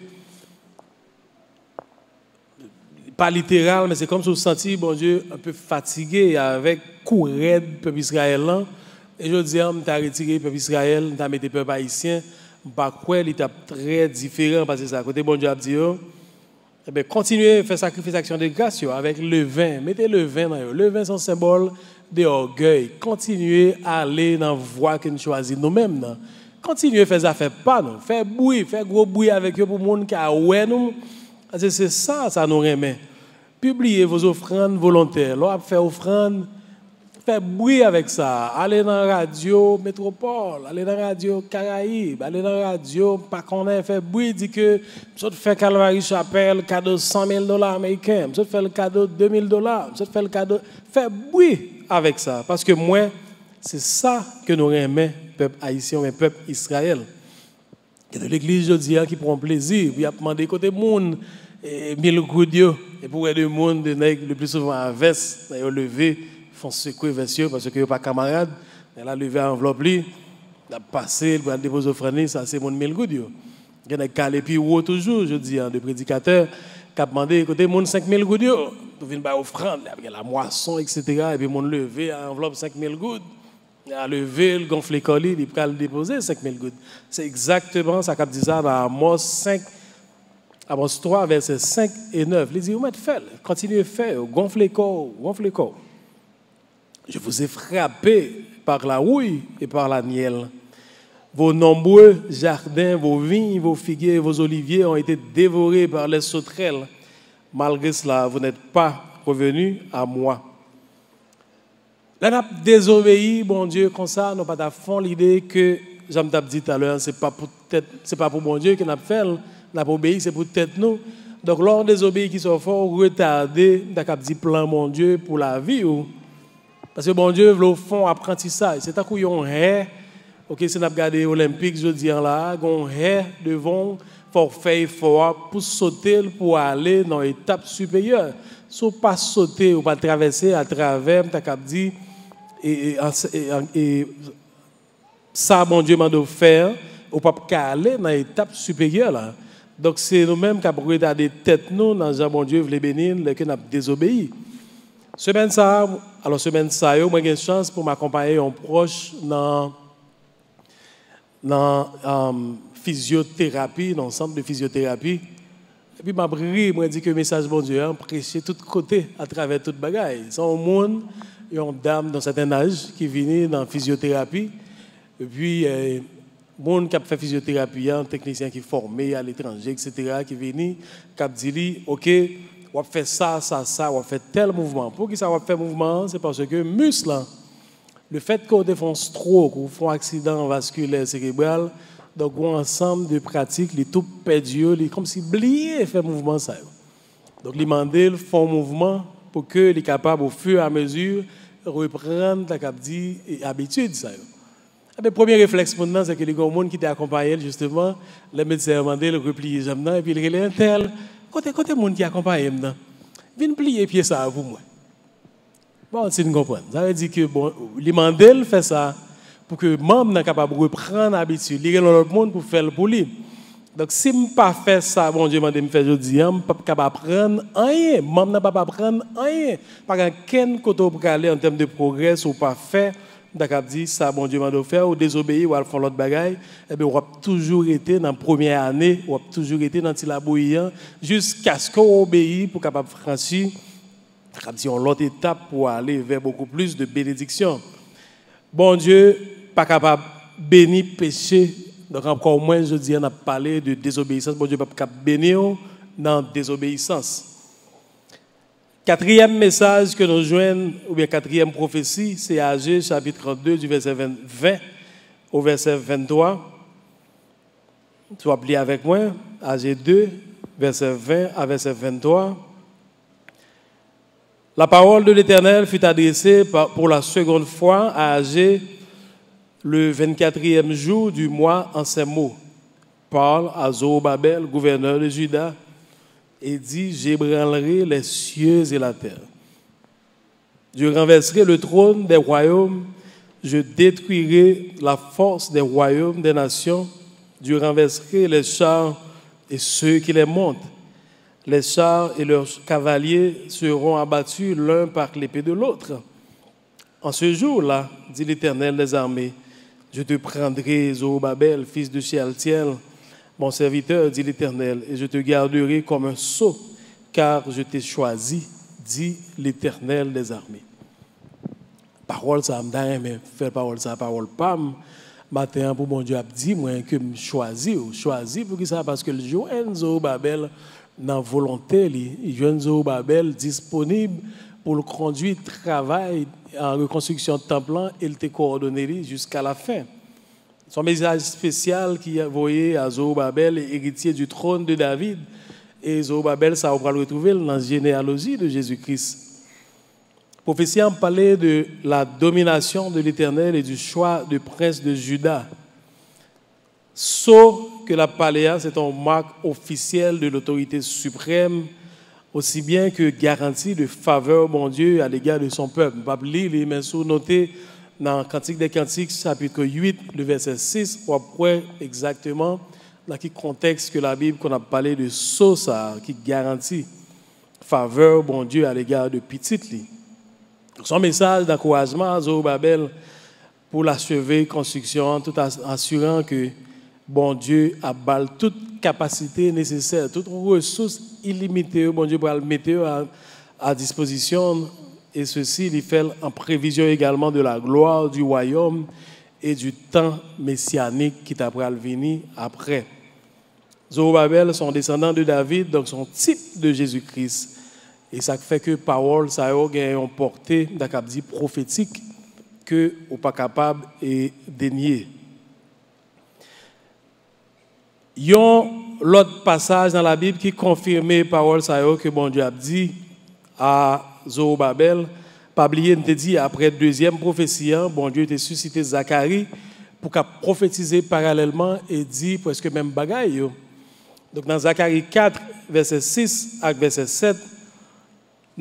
pas littéral, mais c'est comme si vous sentiez, bon Dieu, un peu fatigué avec courir du peuple israélien. Et je dis, on t'a retiré le peuple Israël, on t'a mis le peuple haïtien. Par quoi il est très différent parce que ça, côté bon Dieu a dit, eh bien, continuez à faire sacrifice action de grâce avec le vin. Mettez le vin dans le vin, c'est un symbole d'orgueil. Continuez à aller dans la voie que nous choisissons nous-mêmes. Continuez à faire ça, fait pas nous. Faire bruit, faire gros bruit avec eux pour le monde qui a oué nous. C'est ça, ça nous remet. Publiez vos offrandes volontaires. Là, faire offrande, faire bruit avec ça. Allez dans la radio Métropole, allez dans la radio Caraïbes, allez dans la radio, pas qu'on ait fait bruit, dit que je fais Calvary Chapel, cadeau $100,000 américains, je fais le cadeau $2,000, je fais le cadeau. Faire bruit avec ça. Parce que moi, c'est ça que nous remet, peuple haïtien, mais peuple Israël. Il y a de l'église aujourd'hui qui prend plaisir, il a demandé côté monde. 1000 goudios, et pour aider le monde, le plus souvent à veste, ils ont levé, ils font secouer vers parce qu'ils n'ont pas camarade, ils ont levé l'enveloppe, ils ont passé, ils ont déposé offrande, ça c'est mon 1000 goudios. Il y a des calés puis toujours, je dis, de prédicateurs, qui ont demandé, écoutez, mon 5000 goudios, pour venir faire offrande, il y a la moisson, etc., et puis mon levé l'enveloppe 5000 goudes. Il a levé, le gonflé colis, il a déposé 5000 goudes. C'est exactement ça qu'a dit ça dans Amos 5. Amos 3, versets 5 et 9. Il dit, vous m'êtes fait, continuez à faire, gonflez corps, gonflez corps. Je vous ai frappé par la houille et par la nielle. Vos nombreux jardins, vos vignes, vos figuiers, vos oliviers ont été dévorés par les sauterelles. Malgré cela, vous n'êtes pas revenus à moi. Là, on a désobéi, bon Dieu, comme ça, nous n'avons pas fond l'idée que, j'aime t'ai dit tout à l'heure, ce n'est pas pour bon Dieu que nous avons fait. N'a pas obéi, c'est pour tête nous. Donc, lors des obéis qui sont forts, retardés, d'accord, dit plan, mon Dieu, pour la vie. Parce que bon Dieu veut au fond apprentissage. C'est un coup, il y a un haie. Ok, si on a regardé l'Olympique, je dis là, il y a un haie devant, pour faire fort, pour sauter, pour aller dans l'étape supérieure. Si on ne pas sauter ou pas traverser à travers, d'accord, dit, et ça, mon Dieu m'a de faire, ou pas aller dans l'étape supérieure là. Donc, c'est nous-mêmes qui avons regardé tête nous dans Jean bon Dieu, les bénir, lesquels nous avons désobéi. Semaine ça, moi j'ai une chance pour m'accompagner un proche dans physiothérapie, dans le centre de physiothérapie. Et puis, moi dit que le message bon Dieu, prêché de tous côtés, à travers toute bagaille. C'est un monde, il y a une dame dans un certain âge qui vient dans la physiothérapie. Et puis, monde qui a fait physiothérapie, un technicien qui est formé à l'étranger, etc., qui vient, qui a dit, OK, on va faire ça, on va faire tel mouvement. Pour qui ça va faire mouvement? C'est parce que muscle, le fait qu'on fait un stroke ou un accident vasculaire cérébral, donc un ensemble de pratiques, les tout perdus, comme si oublié faire mouvement ça. Donc les mandels font mouvement pour que les capables au fur et à mesure reprendre la habitude ça. Le premier réflexe maintenant, c'est que les gens qui t'ont accompagné, justement, le médecin a demandé de replier les jambes, et puis il a dit, tel, côté monde qui accompagne maintenant, viens plier pied ça pour moi. Bon, si vous comprenez. Ça veut dire que bon, les mandels fait ça pour que les membres soient capables de reprendre l'habitude. Il y a l'autre monde pour faire le pour lui. Donc, si je ne fais pas faire ça, bon Dieu m'a dit de me faire aujourd'hui, je ne suis pas capable d'apprendre rien. Les membres ne sont pas capables d'apprendre rien. Par contre, quel côté pour aller en termes de progrès ou pas faire, d'accord, dit ça, bon Dieu m'a dit de faire, ou désobéir, ou faire l'autre bagaille, eh bien, on a toujours été dans la première année, on a toujours été dans le labouillant, jusqu'à ce qu'on obéisse pour capable franchir On l'autre étape pour aller vers beaucoup plus de bénédiction. Bon Dieu, pas capable de bénir péché. Donc encore moins, je dis, on a parlé de désobéissance. Bon Dieu, pas capable de bénir dans la désobéissance. Quatrième message que nous joignons, ou bien quatrième prophétie, c'est Agé, chapitre 32, du verset 20 au verset 23. Tu vas plier avec moi, Agé 2, verset 20 à verset 23. La parole de l'Éternel fut adressée pour la seconde fois à Agé le 24e jour du mois en ces mots. Parle à Zorobabel, gouverneur de Juda, et dit, j'ébranlerai les cieux et la terre. Je renverserai le trône des royaumes, je détruirai la force des royaumes des nations, je renverserai les chars et ceux qui les montent. Les chars et leurs cavaliers seront abattus l'un par l'épée de l'autre. En ce jour-là, dit l'Éternel des armées, je te prendrai, Zorobabel, fils de Shealtiel, mon serviteur, dit l'Éternel, et je te garderai comme un sceau, car je t'ai choisi, dit l'Éternel des armées. Parole ça mais faire parole ça parole pam matin pour mon Dieu a dit moi que me choisi pour qui ça parce que le joint Zorobabel dans volonté il joint Zorobabel disponible pour le conduire travail en reconstruction de temple et il te coordonné jusqu'à la fin. Son message spécial qui a envoyé à Zorobabel, héritier du trône de David. Et Zorobabel, ça on va le retrouver dans la généalogie de Jésus-Christ. Prophétie en parlait de la domination de l'Éternel et du choix du prince de Juda. Sauf que la paléa, c'est une marque officielle de l'autorité suprême, aussi bien que garantie de faveur, mon Dieu, à l'égard de son peuple. Je vais lire mais noter dans Cantique des Cantiques, chapitre 8, le verset 6, pour après exactement dans quel contexte que la Bible qu'on a parlé de ça qui garantit faveur, bon Dieu, à l'égard de petite. Son message d'encouragement à Zorobabel pour l'achever construction, tout en assurant que bon Dieu a balle toute capacité nécessaire, toute ressource illimitée, bon Dieu pour le mettre à disposition. Et ceci, il fait en prévision également de la gloire du royaume et du temps messianique qui t'apprend à venir après. Zorobabel, son descendant de David, donc son type de Jésus-Christ. Et ça fait que parole, ça a une portée, prophétique, que on pas capable de dénier. Il y a l'autre passage dans la Bible qui confirme parole, ça que bon Dieu a dit à Zorobabel, pas oublier de dit après deuxième prophétie, bon Dieu t'a suscité Zacharie pour qu'il prophétise parallèlement et dit presque même bagaille. Donc dans Zacharie 4 verset 6 à verset 7,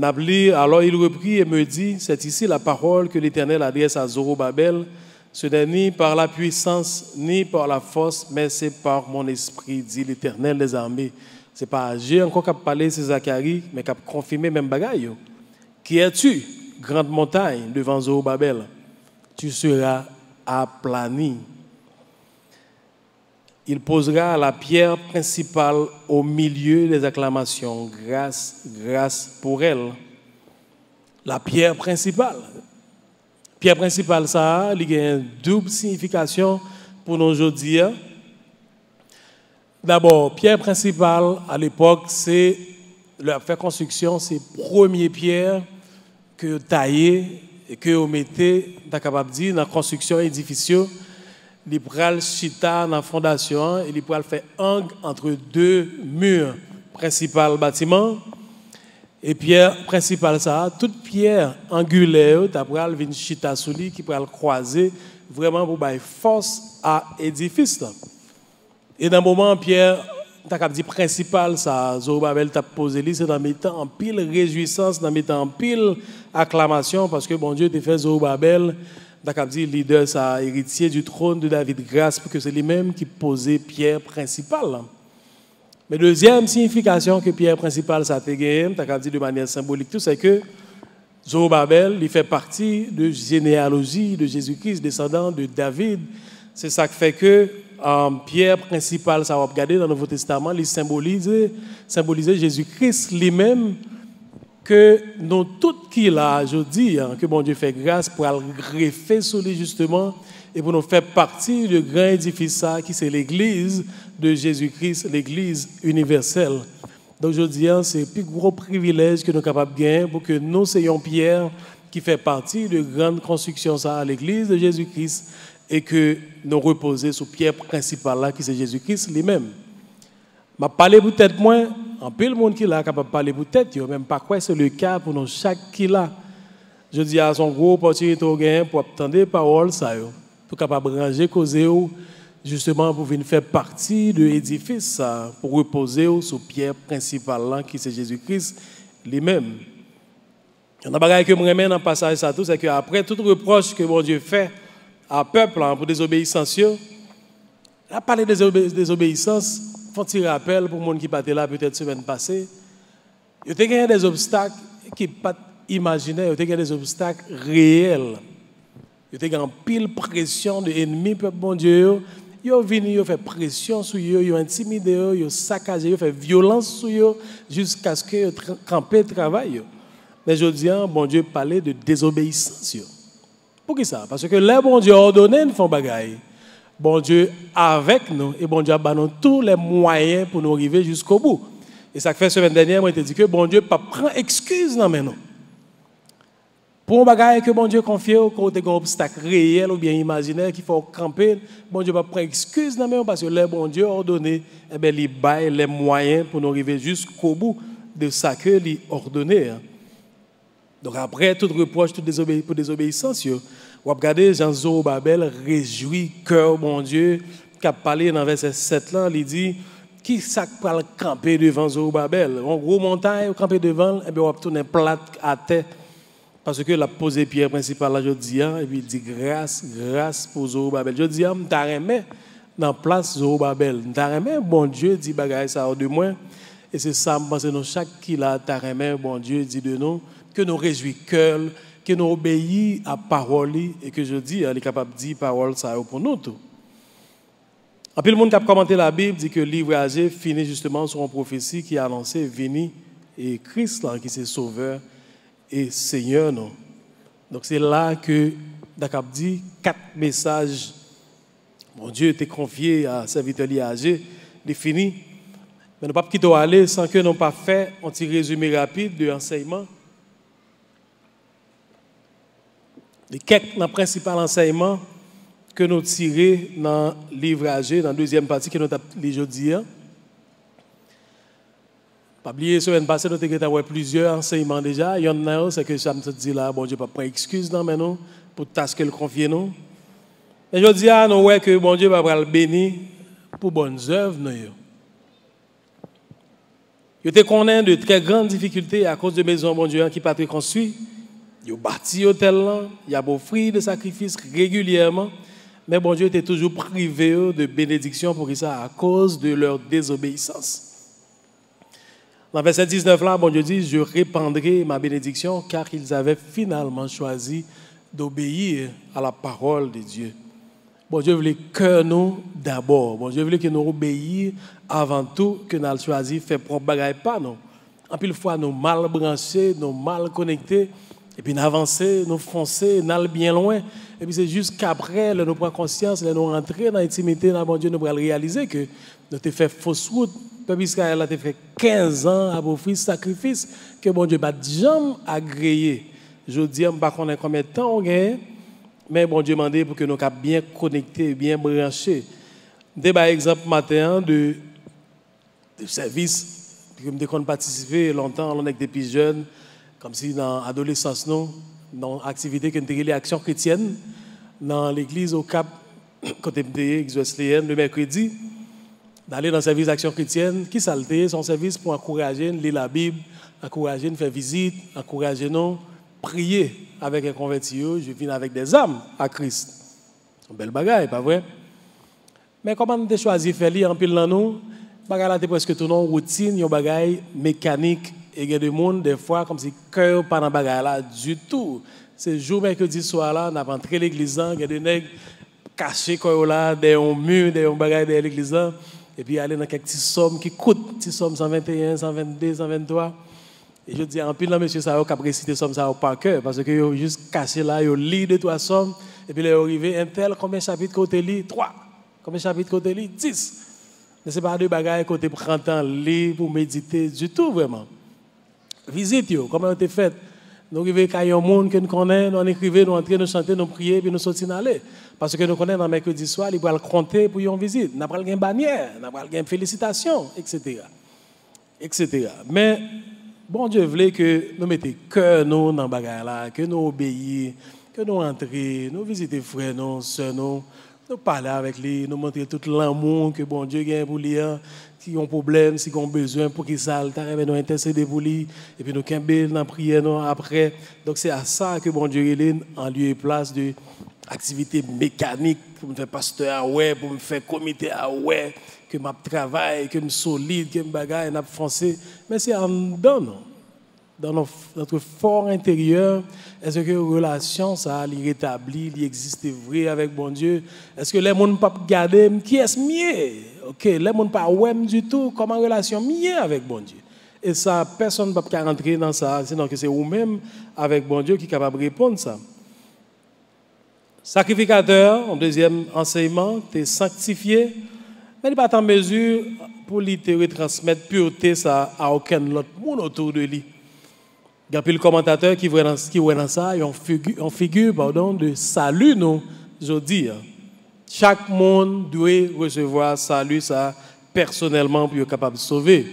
alors il reprit et me dit, c'est ici la parole que l'Éternel adresse à Zorobabel, ce n'est ni par la puissance ni par la force, mais c'est par mon esprit, dit l'Éternel des armées. C'est pas j'ai encore qu'à parler de Zacharie, mais qu'à confirmer même bagaille. Qui es-tu, grande montagne, devant Zorobabel? Tu seras aplani. Il posera la pierre principale au milieu des acclamations. Grâce, grâce pour elle. La pierre principale. Pierre principale, ça, il y a une double signification pour nous aujourd'hui. D'abord, pierre principale, à l'époque, c'est la faire construction, c'est première pierre que taillée et que vous mettez, capable de dire, dans la construction édificio, il pral chita dans la fondation et il pral faire angle entre deux murs principal bâtiment et pierre principale ça, toute pierre angulaire, tu pral vinn chita sous lui qui pral croiser vraiment pour bailler force à édifice là. Et dans le moment pierre t'as qu'à dire principal ça Zorobabel t'a posé lui c'est dans mettant en pile réjouissance dans mettant en pile acclamation parce que bon Dieu t'a fait Zorobabel t'as qu'à dire leader ça héritier du trône de David grâce parce que c'est lui-même qui posait pierre principale. Mais deuxième signification que pierre principale ça t'a gagné t'as qu'à dire de manière symbolique tout c'est que Zorobabel il fait partie de généalogie de Jésus-Christ descendant de David. C'est ça qui fait que pierre principale, ça va regarder dans le Nouveau Testament, il symbolise Jésus-Christ lui-même que nous tout qui là, je dis, que bon Dieu fait grâce pour le greffer sur lui justement et pour nous faire partie du grand édifice qui c'est l'Église de Jésus-Christ, l'Église universelle. Donc je dis, c'est le plus gros privilège que nous sommes capables de gagner pour que nous soyons Pierre qui fait partie de grande construction ça à l'Église de Jésus-Christ et que nous reposer sur pierre principale là qui c'est Jésus-Christ lui-même. Je parle peut-être moins, en peu le monde qui là capable de parler peut-être, même pas quoi c'est le cas pour nous chaque qui là. Je dis à son gros opportunité au gain pour attendre les paroles ça pour capable ranger causer justement pour venir faire partie de l'édifice ça pour reposer sur pierre principale là qui c'est Jésus-Christ lui-même. Il y a un bagage que je remets dans le passage ça tout c'est que après tout reproche que bon Dieu fait à peuple pour désobéissance, il a parlé de désobéissance. Faut-il rappel pour les gens qui étaient là peut-être semaine passée, il y a des obstacles qui ne sont pas imaginaires, il y a des obstacles réels. Il y a une pile pression de l'ennemi, peuple bon Dieu. Ils viennent, ils font pression sur eux, ils intimident eux, ils saccagent, ils font violence sur eux jusqu'à ce qu'ils campent le travail. Mais je dis, bon Dieu parlait de désobéissance. Pour qui ça? Parce que les bon Dieu ordonné, nous font bagaille. Bon Dieu avec nous et bon Dieu a donné tous les moyens pour nous arriver jusqu'au bout. Et ça fait semaine dernière, moi, je dit que bon Dieu ne prend pas excuse dans nous. Pour un bagage que bon Dieu confie au côté d'un obstacle réel ou bien imaginaire qu'il faut camper, bon Dieu ne prend pas excuse dans nous parce que le bon Dieu a ordonné, eh bien, il baille les moyens pour nous arriver jusqu'au bout de ça que il a ordonné. Donc après, tout reproche, toute désobéissance, on va regarder Jean Zorobabel réjouit cœur, mon Dieu, qui a parlé dans verset 7 là, il dit, qui ça peut camper devant Zorobabel? En gros montagne, camper devant, et bien on va tourner plate à terre, parce que la posé pierre principale là, je dis, et puis il dit grâce pour Zorobabel. Je dis, m'ta remet dans place Zorobabel, m'ta remet, bon Dieu, dit bagaille ça de moi, et c'est ça, je pense que nous, chaque qui là, t'as remet, bon Dieu, dit de nous, que nous réjouissons cœur, que nous obéissons à parole et que je dis, elle est capable de dire parole ça pour nous tout. En plus, le monde qui a commenté la Bible dit que le livre Agé finit justement sur une prophétie qui a annoncé venir et Christ là, qui est sauveur et Seigneur. Non. Donc c'est là que Dakab dit 4 messages. Mon Dieu était confié à serviteur Agé, il finit. Mais nous ne pouvons pas quitter aller sans que nous pas fait un petit résumé rapide de l'enseignement. Les quelques principaux enseignements que nous tirons dans le livre Agé, dans la deuxième partie que nous avons lu aujourd'hui. Pas oublier, la semaine passée, nous avons plusieurs enseignements déjà. Il y en a, c'est que ça me dit là, bon Dieu, pas prendre excuse dans nous pour tâche qu'elle confie nous. Et je dis à nous que bon Dieu va le bénir pour bonnes œuvres. Il te connaît de très grandes difficultés à cause de maison, bon Dieu, qui n'a pas été construite. Il a bâti l'hôtel là, il a offert des sacrifices régulièrement, mais bon Dieu était toujours privé de bénédiction pour ça à cause de leur désobéissance. Dans verset 19 là, bon Dieu dit, je répandrai ma bénédiction car ils avaient finalement choisi d'obéir à la parole de Dieu. Bon Dieu voulait que nous d'abord, bon Dieu voulait que nous obéissions avant tout, que nous choisissions de faire propre bagaille pas non. En plus fois nous mal branchés, nous mal connectés. Et puis, nous avançons, nous fonçons, nous allons bien loin. Et puis, c'est juste qu'après, nous prenons conscience, nous rentrons dans l'intimité, bon Dieu, nous allons réaliser que nous avons fait fausse route. Le peuple Israël a fait 15 ans à offrir sacrifice que bon Dieu n'a jamais agréé. Je dis, je ne sais pas combien de temps on gagne, mais bon Dieu m'a demandé pour que nous soyons bien connectés, bien branchés. Je vais par exemple matin de service, que nous avons participé longtemps avec des petits jeunes. Comme si dans l'adolescence, dans l'activité que nous avons l'Action chrétienne, dans l'église au Cap, côté Wesleyenne, le mercredi, d'aller dans le service d'Action chrétienne, qui s'alté, son service pour encourager, lire la Bible, encourager, faire visite, encourager nous, prier avec un converti, je viens avec des âmes à Christ. C'est une belle bagaille, pas vrai? Mais comment nous avons choisi de faire lire en pile dans nous? Bagaille là, presque tout non routine, une bagaille mécanique. Et il y a des gens, des fois, comme si le cœur pas dans le bagage là du tout. C'est jour mercredi soir là, on a rentré l'église, il y a des nègres cachés là, des murs, des bagages de l'église, et puis aller dans quelques petites sommes qui coûtent, petites sommes 121, 122, 123. Et je dis, en pile, là, monsieur, ça a récité somme ça par cœur, parce que yo juste caché là, yo lit 2-3 sommes, et puis là, yo arrivé, un tel, combien de chapitres côté lit? 3. Combien de chapitres côté lit? 10. Mais ce n'est pas deux bagages côté prend temps, lit pour méditer du tout, vraiment. Visite, yo, comment on te fait? Nous arrivons à un monde que nous connaissons, nous écrivons, nous entrons, nous chantons, nous prions, puis nous sortons aller. Parce que nous connaissons dans mercredi soir, ils vont compter pour une visite. Nous avons une bannière, nous avons une félicitation, etc. etc. Mais, bon Dieu voulait que nous mettions cœur nous dans le bagage là, que nous obéissions, que nous entrions, nous visitions frères, nous, sœurs, nous parlions avec lui, nous montrions tout l'amour que bon Dieu a pour lui. Si on a un problème, si on a besoin pour qu'il s'aille, nous intercéder pour lui, et puis nous camber dans la prière après. Donc c'est à ça que bon Dieu est en lieu et place de activités mécaniques, pour me faire pasteur, ouais, pour me faire comité, ouais, que je travaille, que je solide, que je bagaille, que je foncé. Mais c'est en dedans, dans notre fort intérieur. Est-ce que la relation, ça, elle rétablit, elle existe vrai avec bon Dieu? Est-ce que les gens ne peuvent pas regarder qui est mieux? Ok, les gens ne peuvent pas ouais du tout, comment relation mieux avec bon Dieu? Et ça, personne ne peut pas rentrer dans ça, sinon que c'est vous-même avec bon Dieu qui est capable de répondre à ça. Sacrificateur, en deuxième enseignement, tu es sanctifié, mais il n'est pas en mesure pour lui te retransmettre pureté ça à aucun autre monde autour de lui. Il y a plus le commentateur qui voit dans ça, il y a une figure de salut, nous, je dis. Chaque monde doit recevoir salut ça personnellement pour être capable de sauver.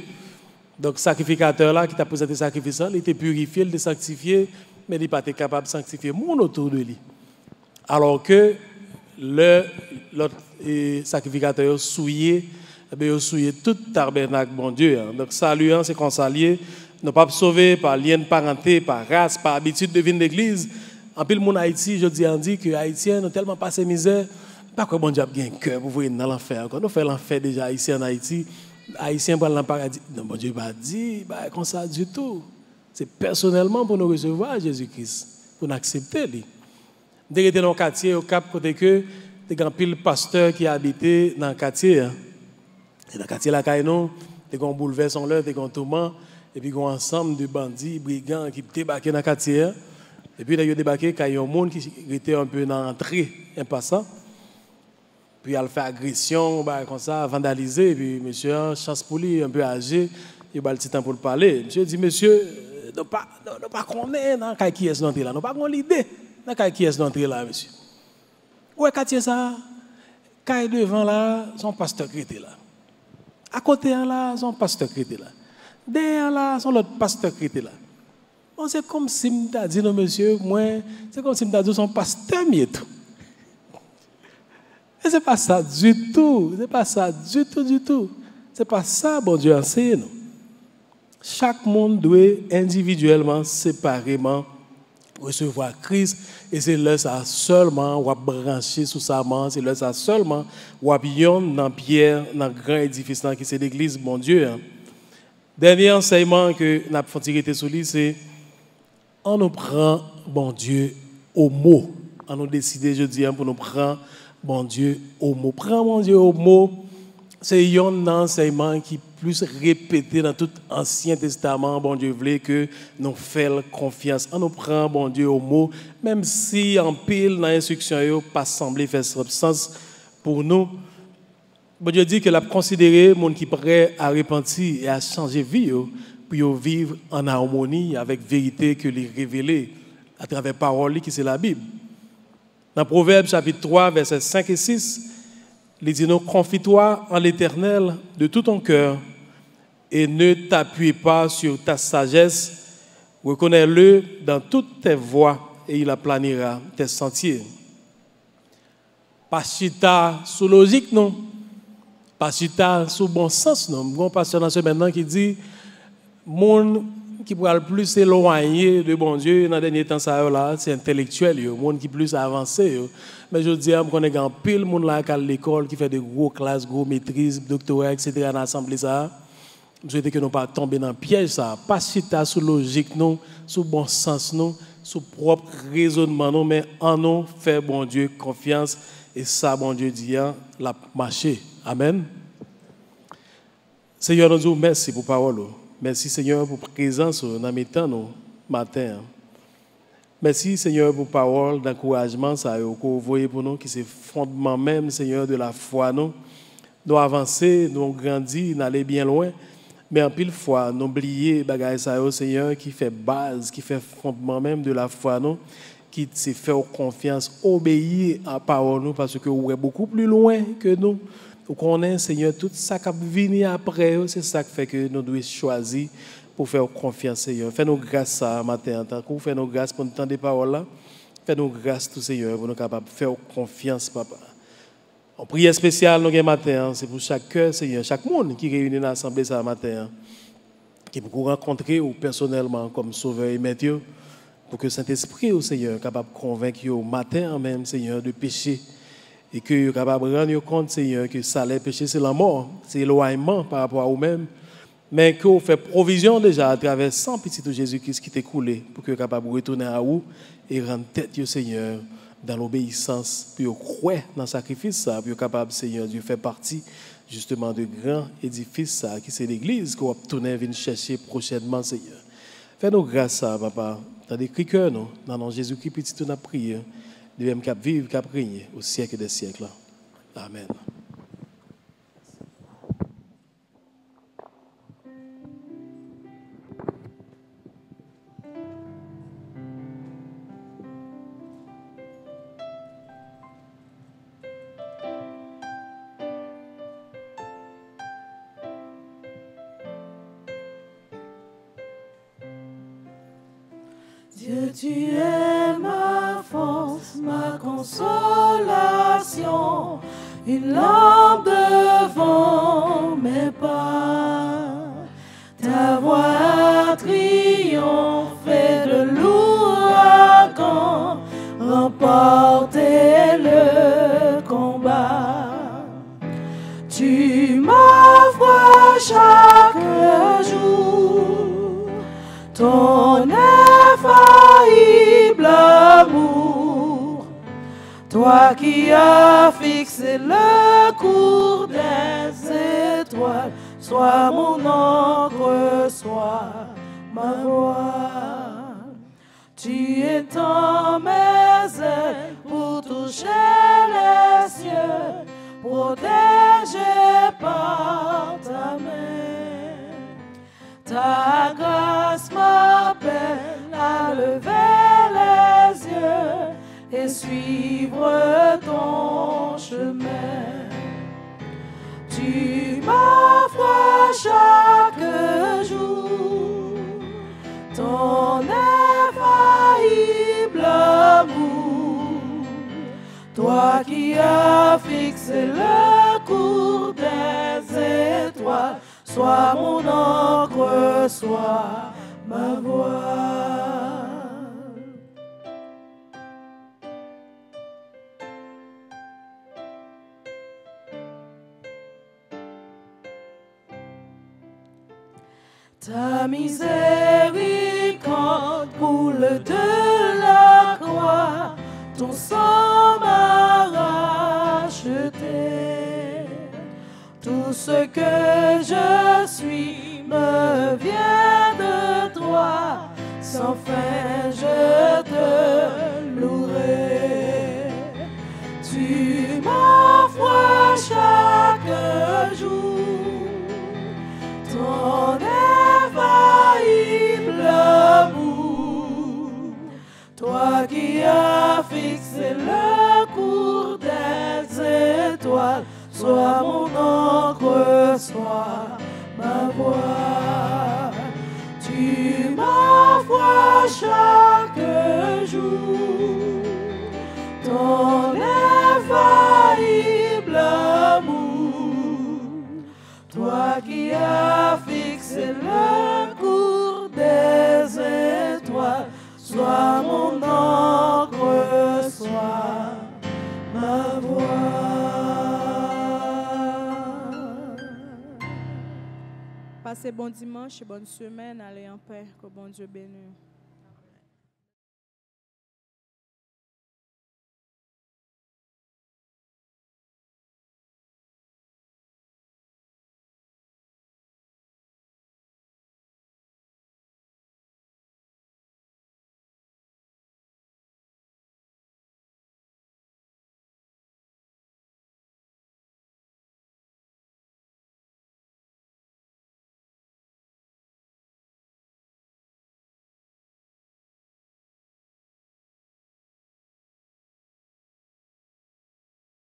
Donc, le sacrificateur là qui t'a présenté le sacrifice, il était purifié, il était sanctifié, mais il n'est pas capable de sanctifier le monde autour de lui. Alors que l'autre sacrificateur souillé, il souillé tout le tabernacle, bon Dieu. Donc, salut, c'est qu'on s'allie. Nous ne sommes pas sauvés par lien de parenté, par race, par habitude de venir l'église. En plus, le monde Haïti, je dis que les Haïtiens ont tellement passé misère. Pas que bon Dieu a bien cœur pour voir dans l'enfer. Quand nous faisons l'enfer déjà ici en Haïti, les Haïtiens vont dans le paradis. Non, bon Dieu n'a pas dit comme ça du tout. C'est personnellement pour nous recevoir Jésus-Christ, pour nous accepter. Dès que nous dans le quartier, au Cap, côté que, il y a un pile pasteur qui habitait dans le quartier. Et dans le quartier, là, il y a un bouleverse en l'heure, il y a un tourment. Et puis, il y a un ensemble de bandits, brigands qui débarquaient dans le quartier. Et puis, il y a débarqué quand il y a un monde qui était un peu dans l'entrée, un passant. Puis, il a fait agression, comme ça, vandalisé. Et puis, monsieur, chance pour lui, un peu âgé, il a le petit temps pour le parler. Monsieur dit, monsieur, nous ne pas connaître qui est l'entrée là. Nous ne pas connaître l'idée dans qui est l'entrée là, monsieur. Où est quartier ça? Quand devant là, son pasteur qui était là. À côté là, son pasteur qui était là. Derrière là, son l'autre pasteur qui était là. Bon, c'est comme si je t'ai dit, non, monsieur, moi, c'est comme si je t'ai dit, son pasteur mieux tout. Et c'est pas ça du tout. C'est pas ça du tout, du tout. C'est pas ça, bon Dieu, enseigne nous. Chaque monde doit individuellement, séparément, recevoir Christ. Et c'est là ça seulement, on va brancher sous sa main. C'est là ça seulement, on va bien dans Pierre, dans le grand édifice qui c'est l'église, bon Dieu. Dernier enseignement que nous avons tiré sur lui, c'est on nous prend, bon Dieu, au mot. On nous décide, je dis, pour nous prendre, bon Dieu, au mot. Prends, bon Dieu, au mot. C'est un enseignement qui est plus répété dans tout l'Ancien Testament. Bon Dieu voulait que nous fassions confiance. On nous prend, bon Dieu, au mot. Même si en pile, dans l'instruction, pas semblé faire sens pour nous. Bon Dieu dit que l'a considéré les gens qui sont prêts à repentir et à changer de vie pour vivre en harmonie avec la vérité que lui révélée à travers la parole qui c'est la Bible. Dans Proverbe chapitre 3, versets 5 et 6, il dit nous confie-toi en l'Éternel de tout ton cœur et ne t'appuie pas sur ta sagesse. Reconnais-le dans toutes tes voies et il aplanira tes sentiers. Pas chita sous logique, non. Pas chita sous bon sens, non. Mon pasteur dans ce maintenant qui dit monde qui pourra le plus s'éloigner de bon Dieu dans les derniers temps, c'est intellectuel, le monde qui est plus avancé. Mais je dis, on est un pile monde là à l'école qui fait de gros classes, gros maîtrises, doctorat, etc. dans l'assemblée. Je souhaite que nous ne pas tomber dans le piège. Pas chita sous logique, non, sous bon sens, non, sous propre raisonnement, non, mais en nous faire bon Dieu confiance. Et ça, bon Dieu dit, la marché. Amen. Seigneur, nous disons merci pour la parole. Merci Seigneur pour présence dans mes temps nous matin. Merci Seigneur pour parole d'encouragement ça que vous voyez pour nous qui c'est fondement même Seigneur de la foi nous. Nous avancer, nous grandir, nous aller bien loin. Mais en pile fois, nous oublier bagaille ça Seigneur qui fait base, qui fait fondement même de la foi nous, qui s'est fait confiance, obéir à parole nous parce que vous êtes beaucoup plus loin que nous. Vous connaissez Seigneur tout ça qui vient après, c'est ça qui fait que nous devons choisir pour faire confiance Seigneur. Fais-nous grâce ça matin en tant que fais-nous grâce pour nous entendre des paroles là. Fais-nous grâce tout Seigneur pour nous capables de faire confiance papa. En prière spéciale nous matin, c'est pour chaque cœur Seigneur, chaque monde qui réunit dans l'assemblée ça matin qui peut rencontrer ou personnellement comme sauveur et maître pour que Saint-Esprit au Seigneur capable de convaincre au matin même Seigneur de péché et que vous capable de rendre compte Seigneur que ça les péché c'est la mort, c'est l'éloignement par rapport à vous-même. Mais que vous faites provision déjà à travers sang petit de Jésus-Christ qui t'est coulé pour que vous capable de retourner à vous et rendre tête au Seigneur dans l'obéissance, puis croire dans le sacrifice, ça, puis capable, Seigneur Dieu, faire partie justement de grand édifice, ça, qui c'est l'église qu'on va tourner venir chercher prochainement, Seigneur. Fais-nous grâce, ça, papa, dans des cris cœurs, nous, dans le nom Jésus-Christ, petit tout notre prière, de même cap vivre, cap régner au siècle des siècles. Amen. Dieu, tu es ma force, ma consolation, une lampe devant mes pas. Ta voix a triomphé de l'ouragan, remporté le combat. Tu m'offres chaque jour ton infaillible amour, toi qui as fixé le cours des étoiles, sois mon encre, sois ma voix. Tu étends mes ailes pour toucher les cieux, protégé par ta main. Ta grâce m'appelle à lever les yeux et suivre ton chemin. Tu m'offres chaque jour ton infaillible amour, toi qui as fixé le cours des étoiles, sois mon encre, sois ma voix. Ta miséricorde coule de la croix, ton sang m'a racheté. Tout ce que je suis me vient de toi, sans fin je te louerai. Tu m'offres chaque jour ton infaillible amour, toi qui as fixé le cours des étoiles, sois mon encre, sois ma voix. Tu m'offres chaque jour ton infaillible amour, toi qui as fixé le cours des étoiles, sois mon encre, sois ma voix. Passez bon dimanche et bonne semaine. Allez en paix. Que bon Dieu bénisse.